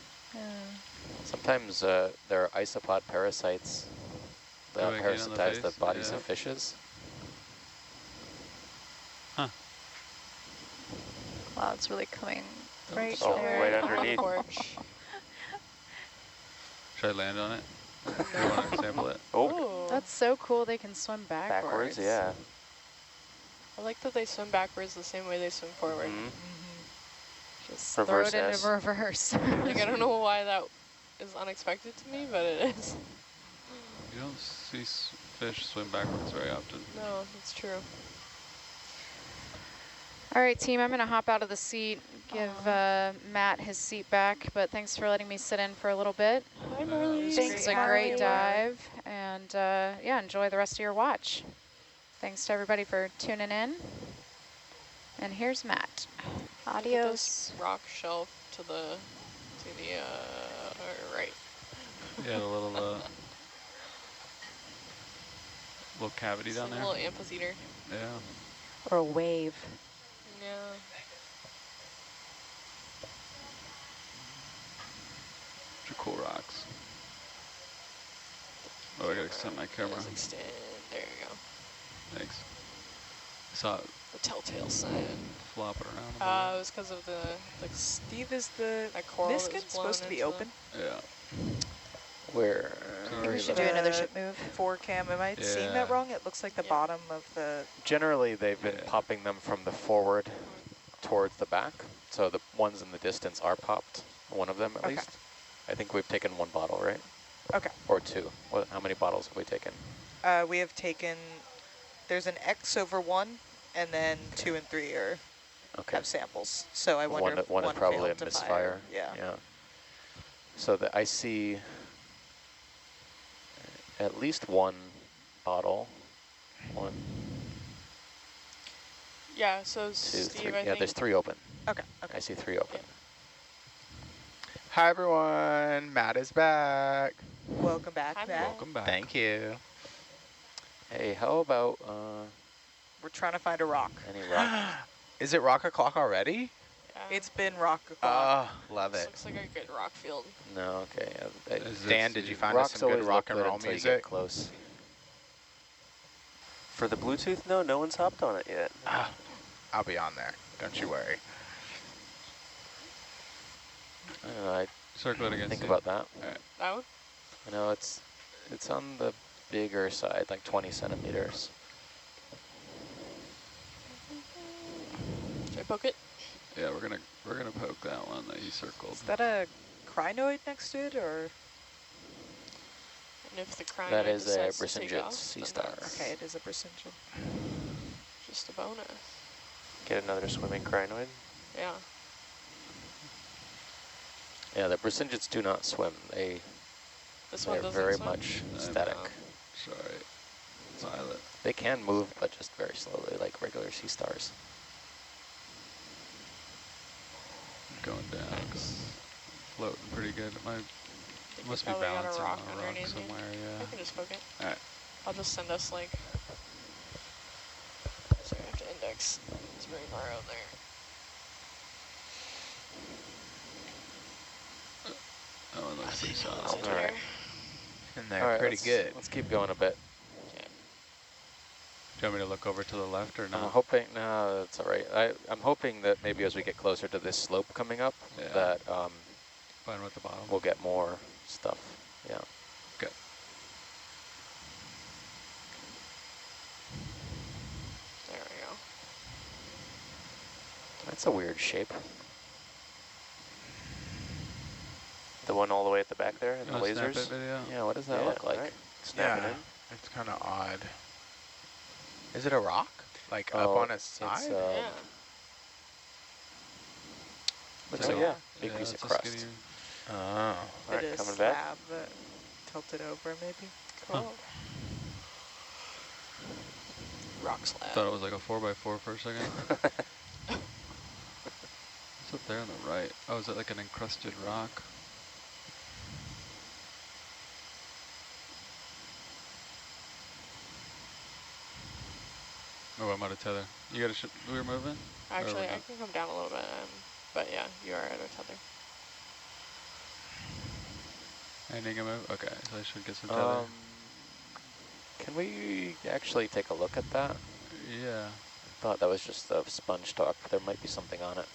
Sometimes there are isopod parasites that Oh, again on the parasitize the face? bodies Yeah. of fishes. Huh. cloud's really coming right Oh, there. right underneath. Porch. Should I land on it? Do you want to sample it? Oh, Ooh. That's so cool. They can swim backwards. backwards, yeah. I like that they swim backwards the same way they swim forward. Just Reverse throw it S. into reverse. Like, I don't know why that is unexpected to me, but it is. You don't see fish swim backwards very often. No, that's true. All right, team, I'm going to hop out of the seat, give Matt his seat back, but thanks for letting me sit in for a little bit. Hi, Marley. This is a great dive, and yeah, enjoy the rest of your watch. Thanks to everybody for tuning in. And here's Matt. Adios. Rock shelf to the right. Yeah, the little cavity down there. A little amphitheater. Yeah. Or a wave. Yeah. Bunch of cool rocks. Oh, I gotta extend my camera. Just extend. There you go. Thanks. I saw it The telltale sign. flopping around. It was because of the, like, Steve is the coral Niskin's supposed to be open. Yeah. Where? I think we should do another ship move. 4-cam, am I seeing Yeah. that wrong? It looks like the bottom of the... Generally, they've been popping them from the forward towards the back. So the ones in the distance are popped, one of them at least. I think we've taken one bottle, right? Okay. Or two. How many bottles have we taken? We have taken... There's an X over 1, and then 2 and 3 are have samples. So I wonder if one is probably a failed to misfire. Yeah. So I see at least one bottle. One, Yeah, so two, Steve, three. I Yeah, think. there's 3 open. Okay. I see 3 open. Hi everyone, Matt is back. Welcome back, Hi, Matt. Welcome back. Thank you. Hey, how about We're trying to find a rock. any rock? Is it rock o'clock already? Yeah. It's been rock o'clock. Love This it. looks like a good rock field. No, okay. Dan, did you find us Rock's some good always rock look and good roll until you get music? close. For the Bluetooth, no one's hopped on it yet. I'll be on there. Don't you worry. I don't know. I Circle it against think you. about that. That one? I know it's on the bigger side, like 20 centimeters. Should I poke it? Yeah, we're gonna poke that one that you circled. Is that a crinoid next to it, or? And if the crinoid That is a decides to take Brisingit off, sea then star. that's Okay, it is a Brisingit. just a bonus. Get another swimming crinoid. Yeah. Yeah, the Brisingits do not swim. This one They're doesn't very swim? much I static. know. Sorry. Violet. They can move, but just very slowly, like regular sea stars. Going down. Floating pretty good. It must be probably got a balancing rock on a rock underneath me. somewhere, I yeah. can just poke it. Alright. I'll just send us like. Sorry, I have to index. It's very far out there. That one looks pretty solid. It's All right. there. And they're All right, pretty good. Let's keep going a bit. Do you want me to look over to the left or I'm not? hoping, no, that's all right. I'm hoping that maybe as we get closer to this slope coming up, Yeah. that Fine with the bottom. we'll get more stuff. Yeah. Good. There we go. That's a weird shape. The one all the way at the back there, and You the wanna snap lasers. it video? Yeah, what does that Yeah, look like? right. Snap it Yeah, in. it's kind of odd. Is it a rock? Like up Oh, on its it's, side? Yeah. Looks So, like, yeah, big yeah, piece of it's a crust. skinny- Oh. All right, It is coming back. slab that tilted over, maybe. Cool. Rock slab. Thought it was like a 4x4 for a second. What's up there on the right? Oh, is that like an encrusted rock? Oh, I'm out of tether. You got a ship we're moving? Actually, Or I can come down a little bit, but yeah, you are out of tether. Anything to move? Okay, so I should get some tether. Can we actually take a look at that? Yeah. I thought that was just a sponge stock, but there might be something on it.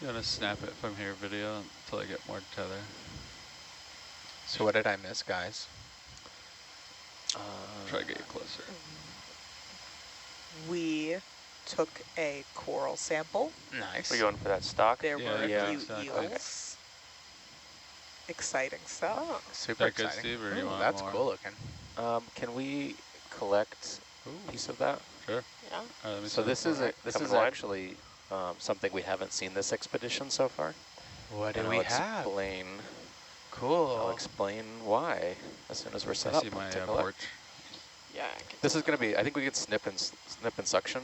You want to snap it from here video until I get more tether? So what did I miss, guys? Try to get you closer. We took a coral sample. Nice. We're going for that stock? There were yeah, a few exactly. eels. Exciting stuff. Super That good, exciting. Steve, or do you Ooh, want that's more? cool looking. Can we collect a piece of that? Sure. Yeah. Let me So see. this is Coming wide. actually something we haven't seen this expedition so far. What do And we I'll have? explain. Cool. I'll explain why as soon as we're set I up. see my to collect. porch. Yeah. This is going to be, I think we could snip and suction.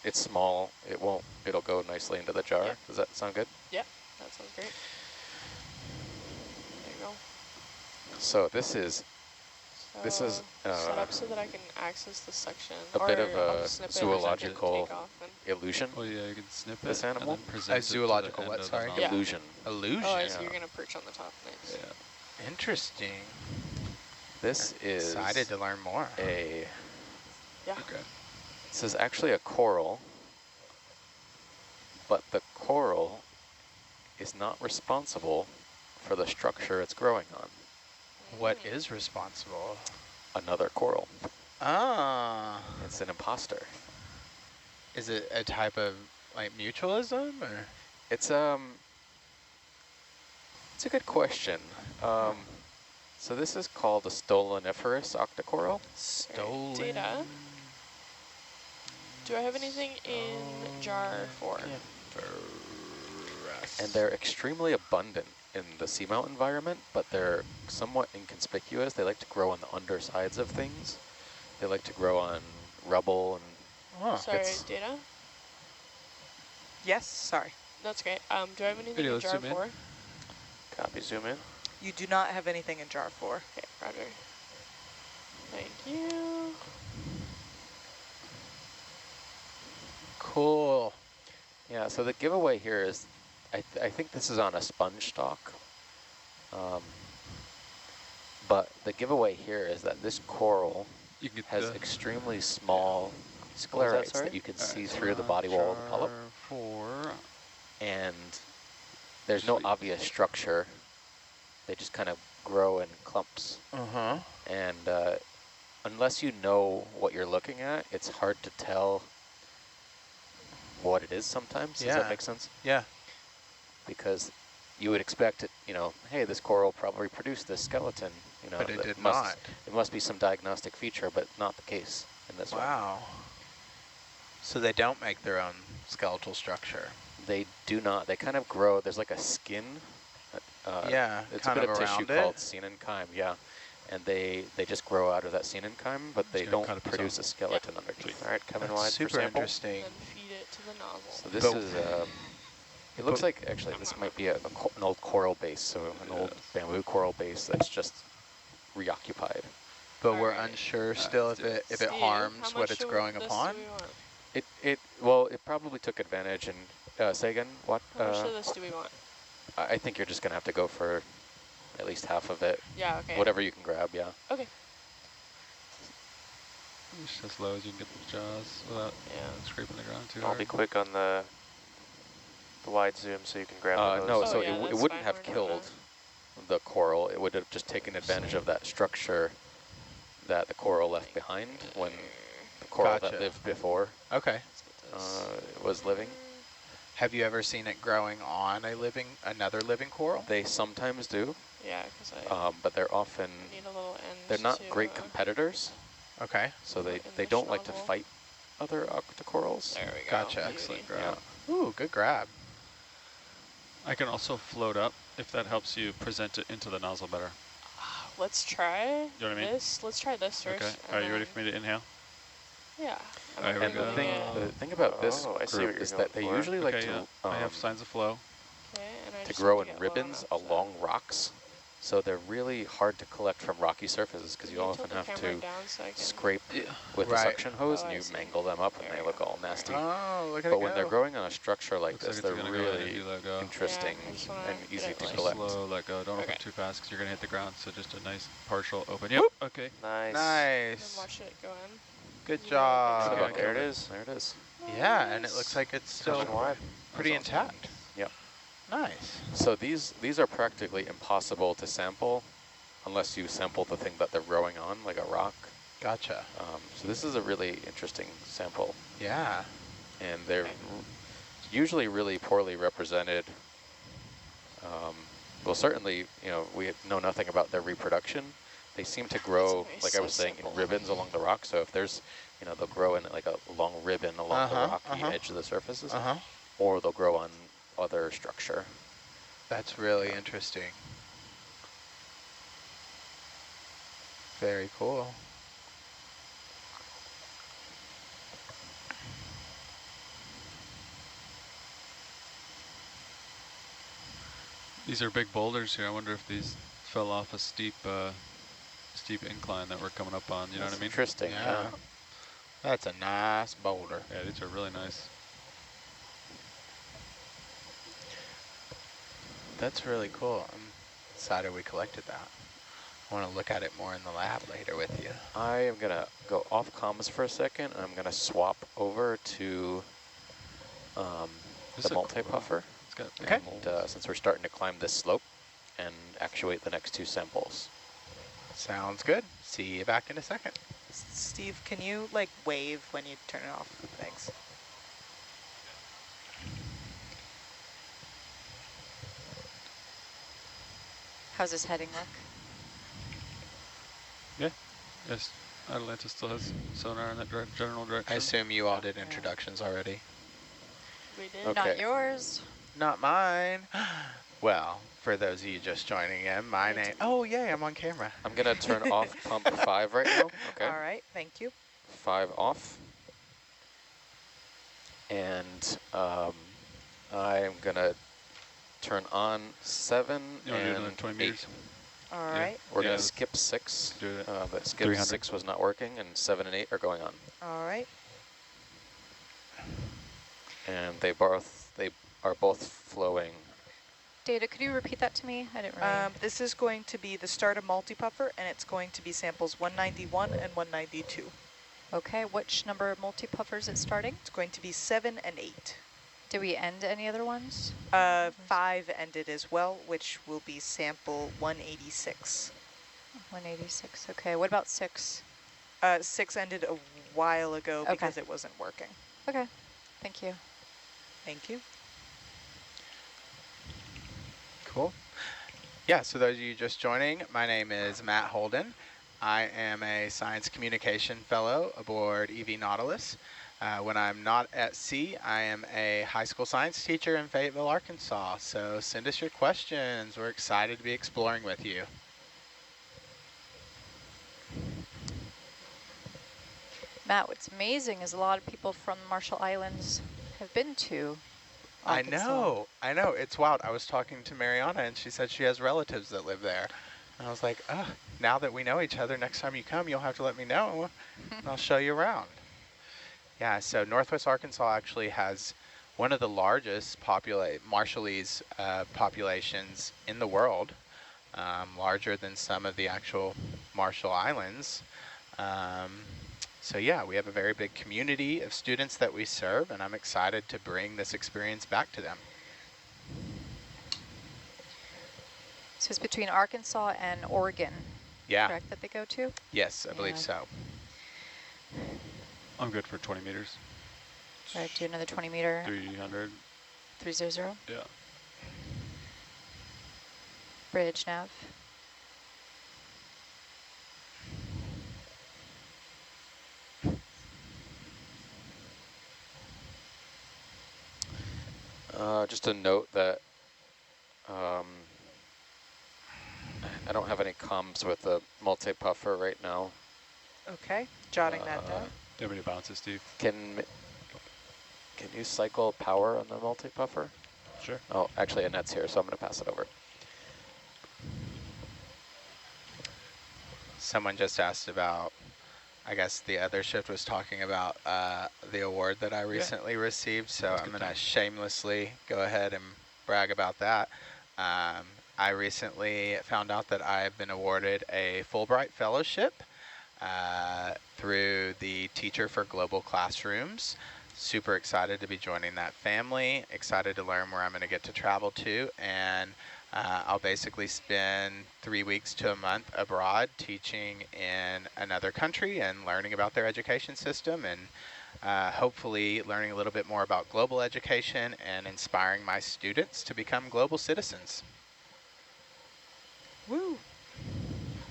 It's small. It'll go nicely into the jar. Yeah. Does that sound good? Yeah, that sounds great. There you go. So this is set up so that I can access the suction. a bit of I'll a just snip it and then I can zoological take off and illusion. Oh yeah, you can snip This it animal? and then present A it to the zoological end what, of the sorry? nozzle. Yeah. Illusion. Illusion. oh, I see. Yeah. You're gonna perch on the top. Nice. Yeah. Interesting. This is Excited to learn more. a. Yeah. Okay. This is actually a coral, but the coral is not responsible for the structure it's growing on. What is responsible? Another coral. Ah. It's an imposter. Is it a type of like mutualism or? It's a good question. So this is called a stoloniferous octocoral. Stolen. Data. Do I have anything in jar 4? And they're extremely abundant in the seamount environment, but they're somewhat inconspicuous. They like to grow on the undersides of things. They like to grow on rubble and Sorry, data? Yes, sorry. That's great. Do I have anything Video, in jar zoom in. 4? Copy, zoom in. You do not have anything in jar 4. Okay, roger. Thank you. Cool. yeah, so the giveaway here is, I think this is on a sponge stock. But the giveaway here is that this coral You can get has the extremely small sclerites that you can see through the body wall of the polyp. jar 4. And there's no obvious structure. They just kind of grow in clumps. Uh-huh. And unless you know what you're looking at, it's hard to tell what it is sometimes. Does that make sense? Yeah. Because you would expect it, hey, this coral probably produced this skeleton. But it did must, not. It must be some diagnostic feature, but not the case in this one. Wow. So they don't make their own skeletal structure. They do not. They kind of grow. There's like a skin. Yeah, it's kind a bit of of tissue around it. called senenchyme, yeah. And they just grow out of that senenchyme, but they don't produce a skeleton underneath. All right, coming That's wide super for sample. interesting. Then feed it to the nozzle. So this is, it looks like, actually, this might be an old coral base, so an old bamboo coral base that's just reoccupied. But we're unsure still if it Steve, harms how what much it's of growing this upon. do we want? Well, it probably took advantage and, say again, what? How much of this do we want? I think you're just going to have to go for at least half of it. Yeah, okay. Whatever you can grab, yeah. Okay. Just as low as you can get the jaws without scraping the ground too I'll hard. be quick on the wide zoom so you can grab those. No, so yeah, it that's wouldn't fine, have we're killed the coral. It would have just taken advantage of that structure that the coral left behind when the coral that lived before Okay. was living. Have you ever seen it growing on another living coral? They sometimes do, Yeah, because but they're often, need a little end they're not to, great competitors. Okay. So they the don't like to nozzle. fight other octocorals. There we go. Gotcha. Excellent Beauty. grab. Ooh, good grab. I can also float up if that helps you present it into the nozzle better. Let's try You know what I mean? this. Let's try this first. Okay. Are you ready for me to inhale? Yeah. All right, here we go. The thing about this I see what group you're is going that they for. usually like Okay, to I have signs of flow. Okay, and I to just grow need in to get low ribbons enough so along rocks. So they're really hard to collect from rocky surfaces because you Can you often tilt the have camera to down so I can- scrape with a Right. suction hose Oh, and I you see. mangle them up and they look all nasty. Oh, look at But it when they're go. growing on a structure like Looks this, like they're it's gonna go in if really you let go. interesting Yeah, I just wanna and get easy it to like- collect. Slow let go. Don't Okay. open too fast because you're going to hit the ground. So just a nice partial open. Yep. Okay. Nice. And Nice. watch it go in. Good Yeah, job. Okay, There it is. There it is. Yeah, and it looks like it's still Coming wide. pretty intact. Yep. Nice. So these are practically impossible to sample unless you sample the thing that they're growing on, like a rock. Gotcha. So this is a really interesting sample. Yeah. And they're usually really poorly represented. Well, certainly, you know, we know nothing about their reproduction. They seem to grow, like I was saying, in ribbons along the rock. So if there's, you know, they'll grow in like a long ribbon along the rocky edge of the surfaces, or they'll grow on other structure. That's really interesting. Very cool. These are big boulders here. I wonder if these fell off a steep incline that we're coming up on. You know what I mean? Interesting. Yeah. That's a nice boulder. Yeah, these are really nice. That's really cool. I'm excited we collected that. I want to look at it more in the lab later with you. I am going to go off comms for a second. And I'm going to swap over to the Multipuffer. Okay. And, since we're starting to climb this slope and actuate the next two samples. Sounds good. See you back in a second. Steve, can you like wave when you turn it off? Thanks. How's this heading look? Yeah. Yes. Atalanta still has sonar in that general direction. I assume you all did introductions already. We did. Okay. Not yours. Not mine. Well, for those of you just joining in, my name. Oh, yeah, I'm on camera. I'm going to turn off pump 5 right now. Okay. All right. Thank you. 5 off. And I'm going to turn on 7 and 20 8. meters? All right. We're going to skip 6. But skip 6 was not working, and 7 and 8 are going on. All right. And they are both flowing. Data, could you repeat that to me? I didn't really. This is going to be the start of Multipuffer, and it's going to be samples 191 and 192. Okay, which number of Multipuffers is starting? It's going to be 7 and 8. Do we end any other ones? 5 ended as well, which will be sample 186. 186, okay. What about 6? 6 ended a while ago because it wasn't working. Okay, thank you. Thank you. Cool. Yeah, so those of you just joining, my name is Matt Holden. I am a science communication fellow aboard EV Nautilus. When I'm not at sea, I am a high school science teacher in Fayetteville, Arkansas. So send us your questions. We're excited to be exploring with you. Matt, what's amazing is a lot of people from the Marshall Islands have been to Arkansas. I know, it's wild. I was talking to Mariana and she said she has relatives that live there. And I was like, now that we know each other, next time you come, you'll have to let me know and I'll show you around. Yeah, so Northwest Arkansas actually has one of the largest Marshallese populations in the world, larger than some of the actual Marshall Islands. So yeah, we have a very big community of students that we serve, and I'm excited to bring this experience back to them. So it's between Arkansas and Oregon, correct, that they go to? Yes, I believe so. I'm good for 20 meters. All right, do another 20 meter. 300. 300? Yeah. Bridge nav. Just a note that I don't have any comms with the Multipuffer right now. Okay, jotting that down. Do you have any bounces, Steve? Can you cycle power on the Multipuffer? Sure. Oh, actually Annette's here, so I'm going to pass it over. Someone just asked about, I guess the other shift was talking about the award that I recently received, so I'm going to shamelessly go ahead and brag about that. I recently found out that I've been awarded a Fulbright Fellowship through the Teacher for Global Classrooms. super excited to be joining that family, excited to learn where I'm going to get to travel to, and I'll basically spend 3 weeks to a month abroad teaching in another country and learning about their education system, and hopefully learning a little bit more about global education and inspiring my students to become global citizens. Woo!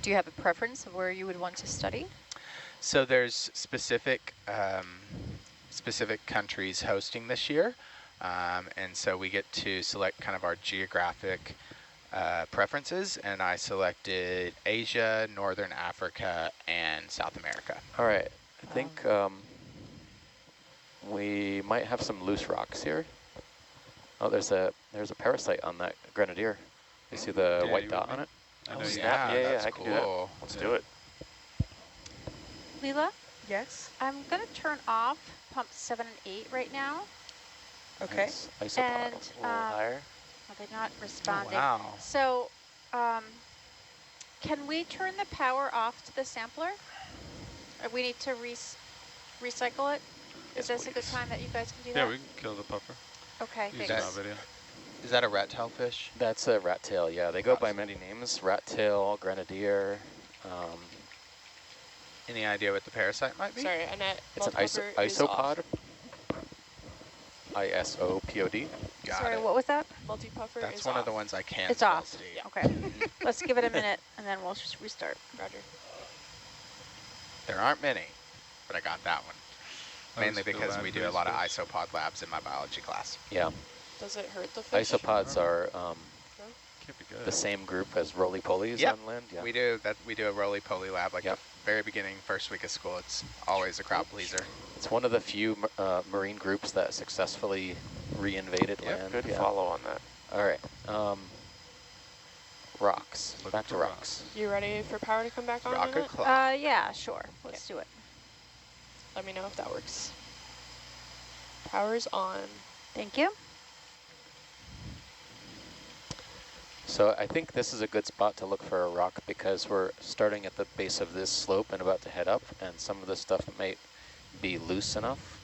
Do you have a preference of where you would want to study? So there's specific specific countries hosting this year, and so we get to select kind of our geographic preferences, and I selected Asia, Northern Africa, and South America. All right, I think we might have some loose rocks here. Oh, there's a parasite on that grenadier. You see the white dot on it? Oh, yeah, yeah, that's cool. Let's do it. Leela, Yes. I'm going to turn off pump 7 and 8 right now. Okay. Nice. Isopod. And A little higher. are they not responding? wow. So can we turn the power off to the sampler? We need to recycle it? Is this a good time that you guys can do that? Yeah, we can kill the puffer. Okay, Use thanks. that video. Is that a rat tail fish? That's a rat tail, yeah. They go by many names. Rat tail, grenadier. Any idea what the parasite might be? Sorry, Annette. It's an Multipuffer is off. isopod. ISOPOD. Got Sorry, it. what was that? Multipuffer That's is one off. of the ones I can't It's still off. see. Okay. Let's give it a minute and then we'll just restart. Roger. There aren't many, but I got that one. Mainly Those because we do a lab lot of fish. isopod labs in my biology class. Yeah. Does it hurt the fish? Isopods are Can't be good. the same group as roly-polies Yep. on land. Yeah. We do a roly-poly lab like Yep. the very beginning, first week of school. It's always a crowd pleaser. It's one of the few marine groups that successfully reinvaded land. Good Yeah. follow on that. All right. Rocks. Looking Back to for rocks. You ready for power to come back on? Rock or Annette? claw? Yeah, sure. Let's do it. Let me know if that works. Power's on. Thank you. So I think this is a good spot to look for a rock because we're starting at the base of this slope and about to head up, and some of the stuff might be loose enough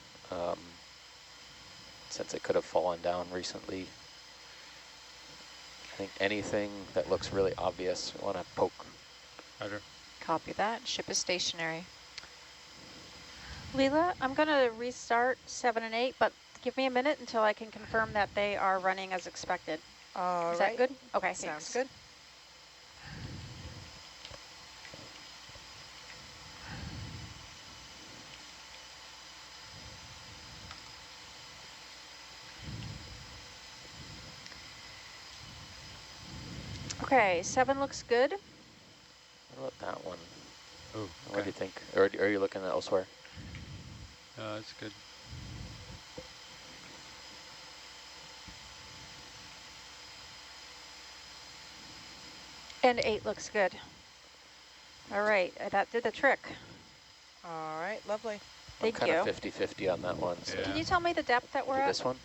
since it could have fallen down recently. I think anything that looks really obvious, we want to poke. Roger. Copy that. Ship is stationary. Leela, I'm going to restart 7 and 8, but give me a minute until I can confirm that they are running as expected. All Is right. that good? Okay, Sounds thanks. good. Okay, 7 looks good. What about that one? Oh, What do okay. you think? Or are you looking at elsewhere? That's good. And 8 looks good. All right, that did the trick. All right, lovely. Thank I'm kind you. of 50-50 on that one. So Yeah. Can you tell me the depth that we're maybe at? this one?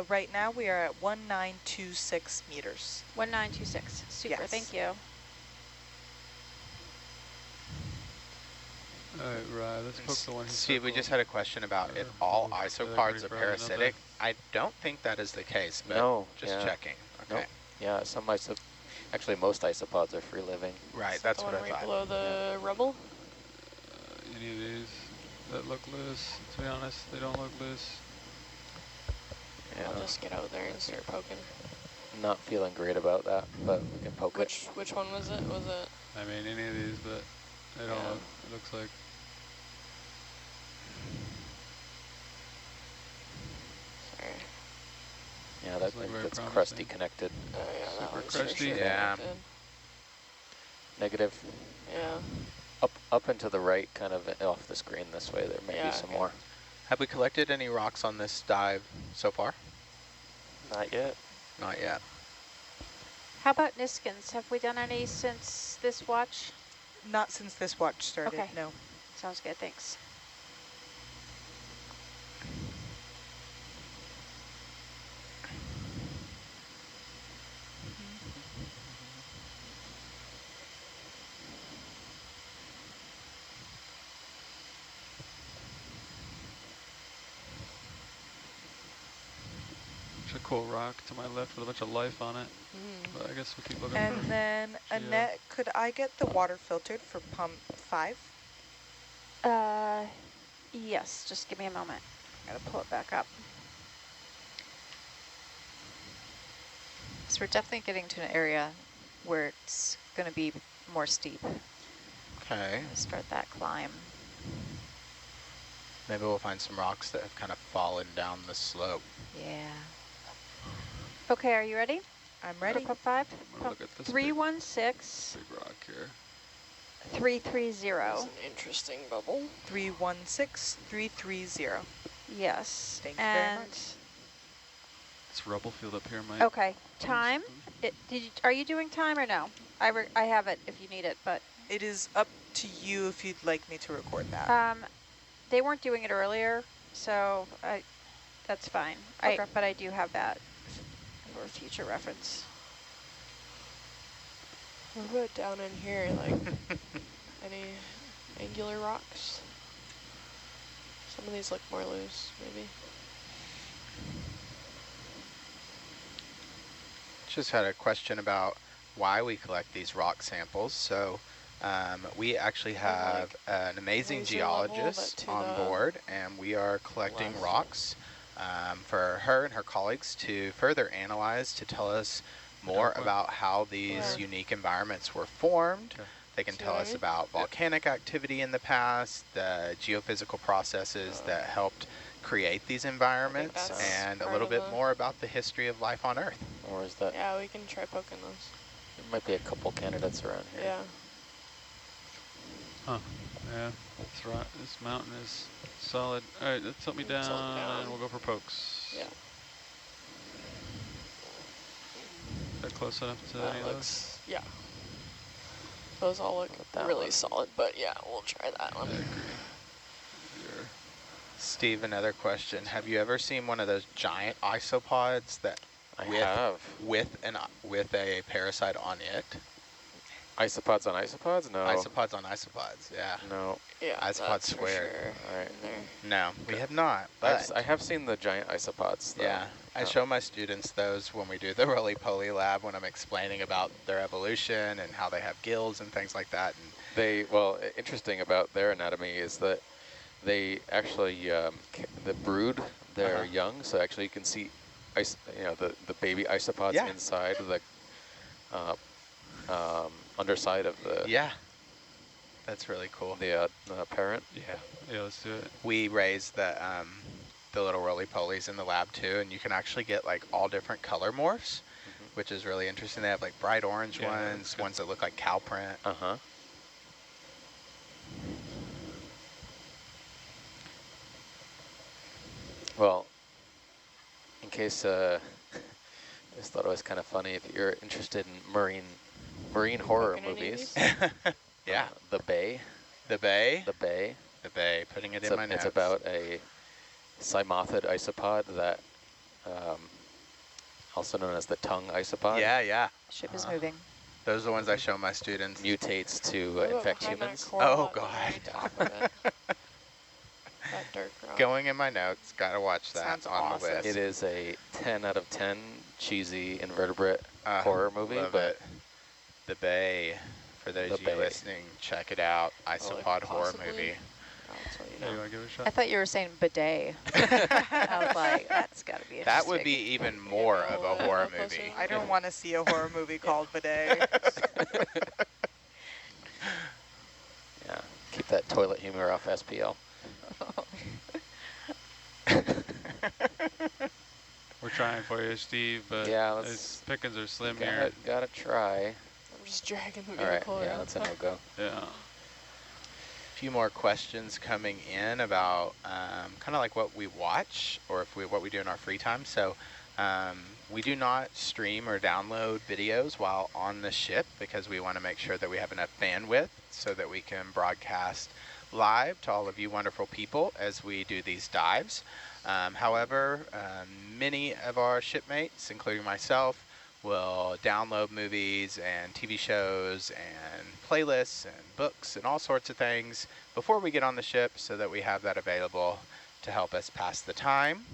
Right now we are at 1926 meters. 1926. Super, Yes. thank you. All right, right. Let's poke the one who's Steve, we circled. just had a question about if all Oh, isopods are probably parasitic. I don't think that is the case, but No, just yeah. checking. Okay. Nope. Yeah, actually most isopods are free living. Right, that's The what one I right thought. below the rubble? Any of these that look loose, to be honest, they don't look loose. Yeah, I'll just get out there and start poking. not feeling great about that, but we can poke it. Which one was it? Was it? I mean, any of these, but they don't Yeah. look, it looks like. Sorry. Yeah, Doesn't look very that's promising. crusty connected. Oh yeah, that Super one's for crusty. sure Yeah. connected. Negative. Yeah. Up and to the right, kind of off the screen this way, there may Yeah, be some okay. more. Have we collected any rocks on this dive so far? Not yet. Not yet. How about Niskinms? Have we done any since this watch? Not since this watch started, Okay. no. Sounds good, thanks. a cool rock to my left with a bunch of life on it. But I guess we'll keep looking. And then, Annette, could I get the water filtered for pump 5? Yes, just give me a moment. I gotta pull it back up. So we're definitely getting to an area where it's going to be more steep. Okay. Start that climb. Maybe we'll find some rocks that have kind of fallen down the slope. Yeah. Okay, are you ready? I'm ready. For pump 5? Look at this 316. big rock here. 330. That's an interesting bubble. 316330. Yes. Thank you very much. It's rubble field up here, Mike. Okay, time. Are you doing time or no? I have it if you need it, but it is up to you if you'd like me to record that. They weren't doing it earlier, so that's fine. Okay. But I do have that for future reference. What about down in here, like any angular rocks? Some of these look more loose, maybe. Just had a question about why we collect these rock samples. So we actually have an amazing geologist on board, and we are collecting rocks for her and her colleagues to further analyze, to tell us more about how these unique environments were formed. They can tell us about volcanic activity in the past, the geophysical processes that helped create these environments, and a little bit more about the history of life on Earth. Or is that? Yeah, we can try poking those. There might be a couple candidates around here. Yeah. Huh. Yeah. That's right. This mountain is solid. All right, let's help me down, and we'll go for pokes. Yeah. Is that close enough to any of those? Yeah. Those all look really solid, but yeah, we'll try that one. Steve, another question. Have you ever seen one of those giant isopods that with a parasite on it? Isopods on isopods? No. Isopods on isopods, yeah. No. Yeah, isopods squared. Sure. All right. No, we have not. But I have seen the giant isopods, though. Yeah, I show my students those when we do the roly-poly lab, when I'm explaining about their evolution and how they have gills and things like that. And well, interesting about their anatomy is that they actually the brood their young, so actually you can see the baby isopods inside the underside of the that's really cool. The parent. Yeah, let's do it. We raise the little roly-polies in the lab too, and you can actually get like all different color morphs, which is really interesting. They have like bright orange ones that look like cow print. Well, in case I just thought it was kind of funny, if you're interested in marine horror movies. The Bay. The Bay? The Bay. The Bay, putting it in my notes. It's about a cymothid isopod that, also known as the tongue isopod. Yeah. Ship is moving. Those are the ones I show my students. Mutates to infect humans. Oh, God. That dark rock. Going in my notes, gotta watch that. Sounds on awesome. the list. It is a 10 out of 10 cheesy invertebrate horror movie. Love it. The Bay. For those of you listening, check it out. Isopod horror movie. You want to give it a shot? I thought you were saying bidet. I was like, that's got to be interesting. That would be even more of a horror movie. I don't want to see a horror movie called Bidet. Yeah, keep that toilet humor off SPL. We're trying for you, Steve, but his pickings are slim here. Gotta try. I'm just dragging the vehicle. vehicle. Yeah, that's a no-go. Yeah. A few more questions coming in about kind of like what we watch or what we do in our free time. So we do not stream or download videos while on the ship because we want to make sure that we have enough bandwidth so that we can broadcast live to all of you wonderful people as we do these dives. However, many of our shipmates, including myself, will download movies and TV shows and playlists and books and all sorts of things before we get on the ship so that we have that available to help us pass the time.